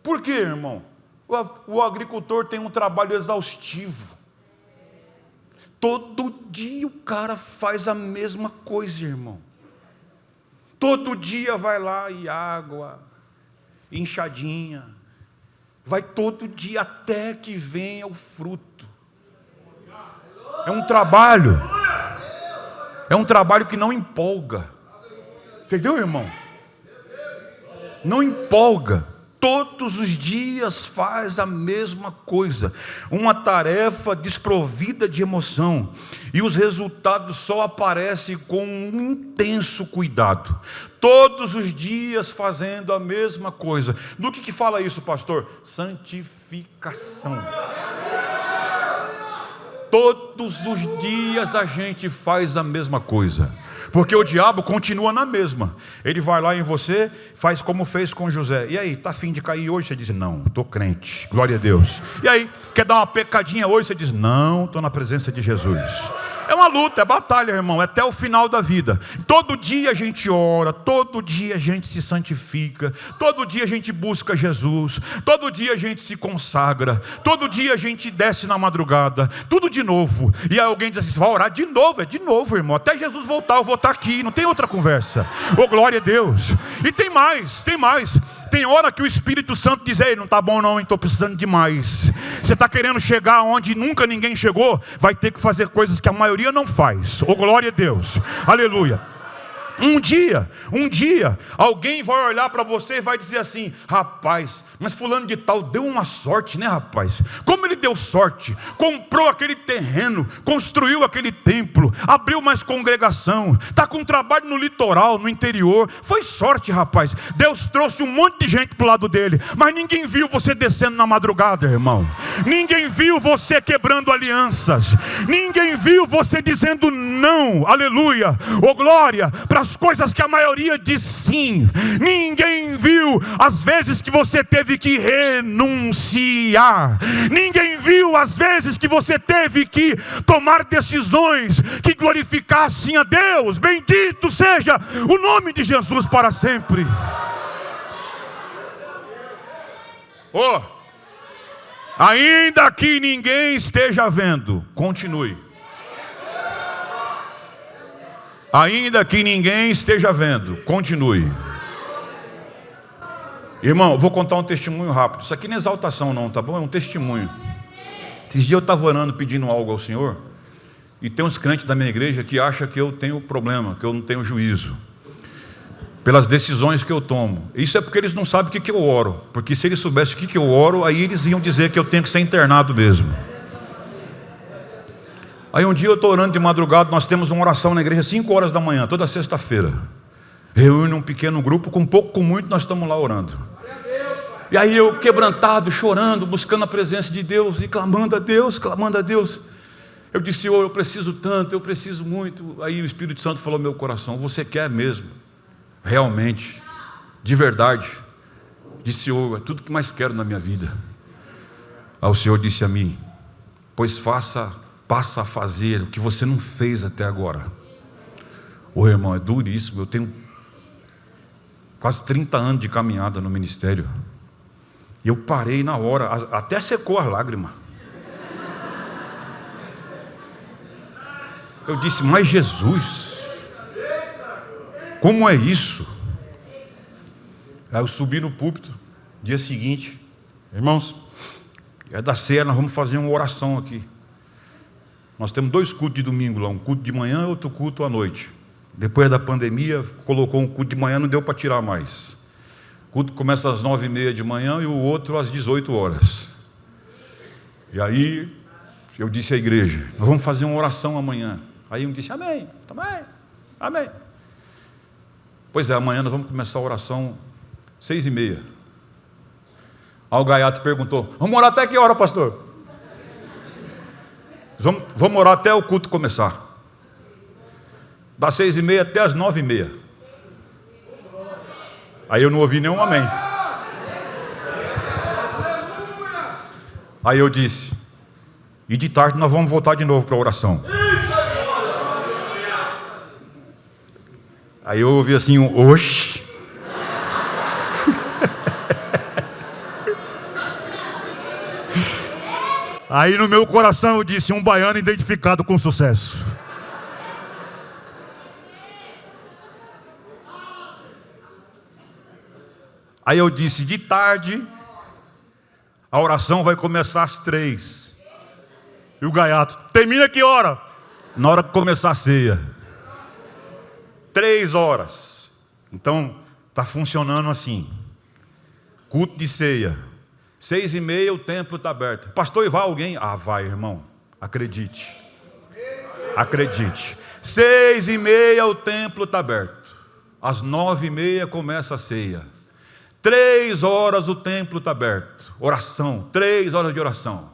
Por quê, irmão? O agricultor tem um trabalho exaustivo. Todo dia o cara faz a mesma coisa, irmão. Todo dia vai lá e água, enxadinha. Vai todo dia até que venha o fruto. É um trabalho É um trabalho que não empolga. Entendeu, irmão? Não empolga. Todos os dias faz a mesma coisa. Uma tarefa desprovida de emoção. E os resultados só aparecem com um intenso cuidado. Todos os dias fazendo a mesma coisa. Do que fala isso, pastor? Santificação. Todos os dias a gente faz a mesma coisa. Porque o diabo continua na mesma. Ele vai lá em você, faz como fez com José. E aí, está a fim de cair hoje? Você diz, não, estou crente, glória a Deus. E aí, quer dar uma pecadinha hoje? Você diz, não, estou na presença de Jesus. É uma luta, é batalha, irmão, é até o final da vida. Todo dia a gente ora, todo dia a gente se santifica, todo dia a gente busca Jesus, todo dia a gente se consagra, todo dia a gente desce na madrugada, tudo de novo. E aí alguém diz assim, vai orar de novo? É de novo, irmão, até Jesus voltar eu vou estar aqui, não tem outra conversa. Oh, glória a Deus. E tem mais. Tem hora que o Espírito Santo diz, ei, não está bom não, estou precisando de mais. Você está querendo chegar onde nunca ninguém chegou, vai ter que fazer coisas que a maioria não faz. Oh, glória a Deus, aleluia. Um dia, alguém vai olhar para você e vai dizer assim, rapaz, mas fulano de tal deu uma sorte, né, rapaz? Como ele deu sorte? Comprou aquele terreno, construiu aquele templo, abriu mais congregação, está com trabalho no litoral, no interior. Foi sorte, rapaz. Deus trouxe um monte de gente para o lado dele, mas ninguém viu você descendo na madrugada, irmão. Ninguém viu você quebrando alianças. Ninguém viu você dizendo não, aleluia, oh glória, para as coisas que a maioria diz sim. Ninguém viu as vezes que você teve que renunciar. Ninguém viu as vezes que você teve que tomar decisões que glorificassem a Deus. Bendito seja o nome de Jesus para sempre. Oh, ainda que ninguém esteja vendo, continue. Ainda que ninguém esteja vendo, continue. Irmão, vou contar um testemunho rápido. Isso aqui não é exaltação não, tá bom? É um testemunho. Esses dias eu estava orando, pedindo algo ao Senhor, e tem uns crentes da minha igreja que acham que eu tenho problema, que eu não tenho juízo, pelas decisões que eu tomo. Isso é porque eles não sabem o que eu oro. Porque se eles soubessem o que eu oro, aí eles iam dizer que eu tenho que ser internado mesmo. Aí um dia eu estou orando de madrugada, nós temos uma oração na igreja 5 horas da manhã, toda sexta-feira. Reúne um pequeno grupo, com pouco, com muito, nós estamos lá orando. E aí eu quebrantado, chorando, buscando a presença de Deus e clamando a Deus, Eu disse, Senhor, eu preciso tanto, eu preciso muito. Aí o Espírito Santo falou no meu coração, você quer mesmo, realmente, de verdade? Disse, Senhor, é tudo que mais quero na minha vida. Aí o Senhor disse a mim, pois passa a fazer o que você não fez até agora. Ô irmão, é duríssimo. Eu tenho quase 30 anos de caminhada no ministério. E eu parei na hora, até secou as lágrimas. Eu disse, mas Jesus, como é isso? Aí eu subi no púlpito, dia seguinte, irmãos, é da ceia, nós vamos fazer uma oração aqui. Nós temos 2 cultos de domingo lá, um culto de manhã e outro culto à noite. Depois da pandemia, colocou um culto de manhã, não deu para tirar mais. O culto começa às 9h30 de manhã e o outro às 18 horas. E aí, eu disse à igreja, nós vamos fazer uma oração amanhã. Aí um disse, amém, também, amém. Pois é, amanhã nós vamos começar a oração 6h30. Aí o gaiato perguntou, vamos orar até que hora, pastor? Vamos orar até o culto começar. Das 6h30 até as 9h30. Aí eu não ouvi nenhum amém. Aí eu disse, e de tarde nós vamos voltar de novo para a oração. Aí eu ouvi assim oxe. Aí no meu coração eu disse, um baiano identificado com sucesso. Aí eu disse, de tarde, a oração vai começar às 3. E o gaiato, termina que hora? Na hora que começar a ceia. 6 horas. Então, está funcionando assim. Culto de ceia. 6h30 o templo está aberto. Pastor, e vai alguém? Ah, vai, irmão. Acredite. Acredite. 6h30 o templo está aberto. Às 9h30 começa a ceia. 3 horas o templo está aberto. Oração. 3 horas de oração.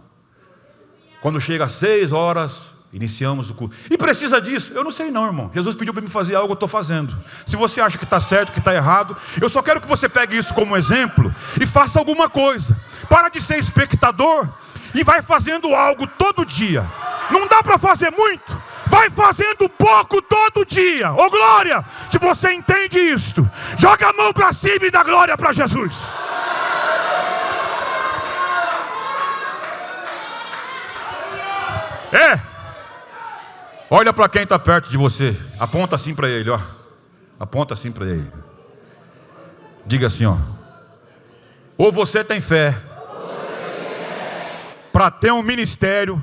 Quando chega às 6 horas, iniciamos o culto. E precisa disso? Eu não sei não, irmão. Jesus pediu para me fazer algo, eu estou fazendo. Se você acha que está certo, que está errado, eu só quero que você pegue isso como exemplo e faça alguma coisa. Para de ser espectador e vai fazendo algo todo dia. Não dá para fazer muito, vai fazendo pouco todo dia. Ô glória, se você entende isto, joga a mão para cima e dá glória para Jesus. Olha para quem está perto de você. Aponta assim para ele, ó. Aponta assim para ele. Diga assim, ó. Ou você tem fé para ter um ministério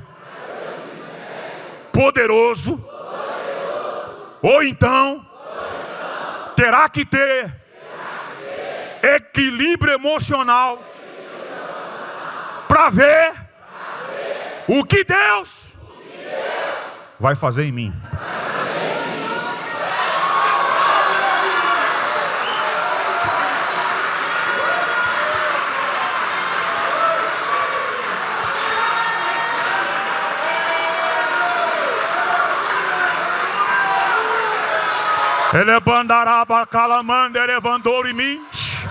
poderoso, ou então terá que ter equilíbrio emocional para ver o que Deus vai fazer em mim. Ele bandaraba calamandere vandori mint.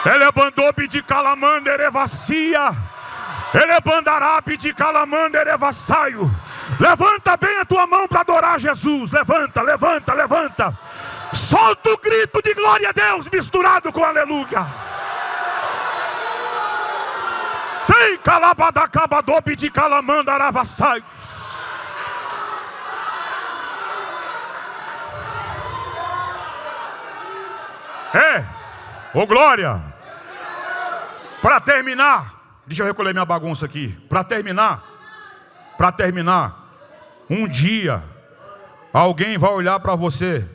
Ele bandobi de calamandere vacia. Ele bandarabe de calamandere vassaio. Levanta bem a tua mão para adorar Jesus. Levanta, levanta, levanta. Solta o grito de glória a Deus misturado com aleluia. Tem calabadacabadobi de calamandaravassaio. Ô glória. Para terminar, deixa eu recolher minha bagunça aqui. Para terminar, um dia alguém vai olhar para você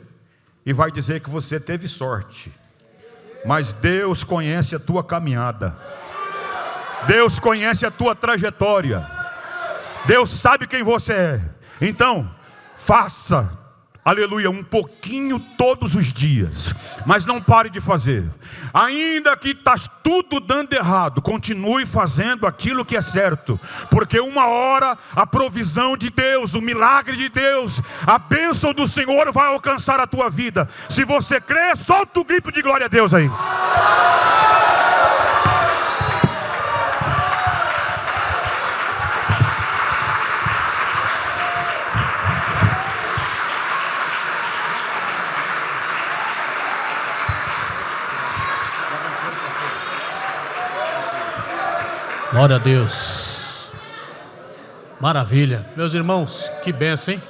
e vai dizer que você teve sorte, mas Deus conhece a tua caminhada, Deus conhece a tua trajetória, Deus sabe quem você é. Então faça, aleluia, um pouquinho todos os dias, mas não pare de fazer. Ainda que está tudo dando errado, continue fazendo aquilo que é certo, porque uma hora a provisão de Deus, o milagre de Deus, a bênção do Senhor vai alcançar a tua vida. Se você crê, solta o grito de glória a Deus aí. Glória a Deus. Maravilha. Meus irmãos, que bênção, hein?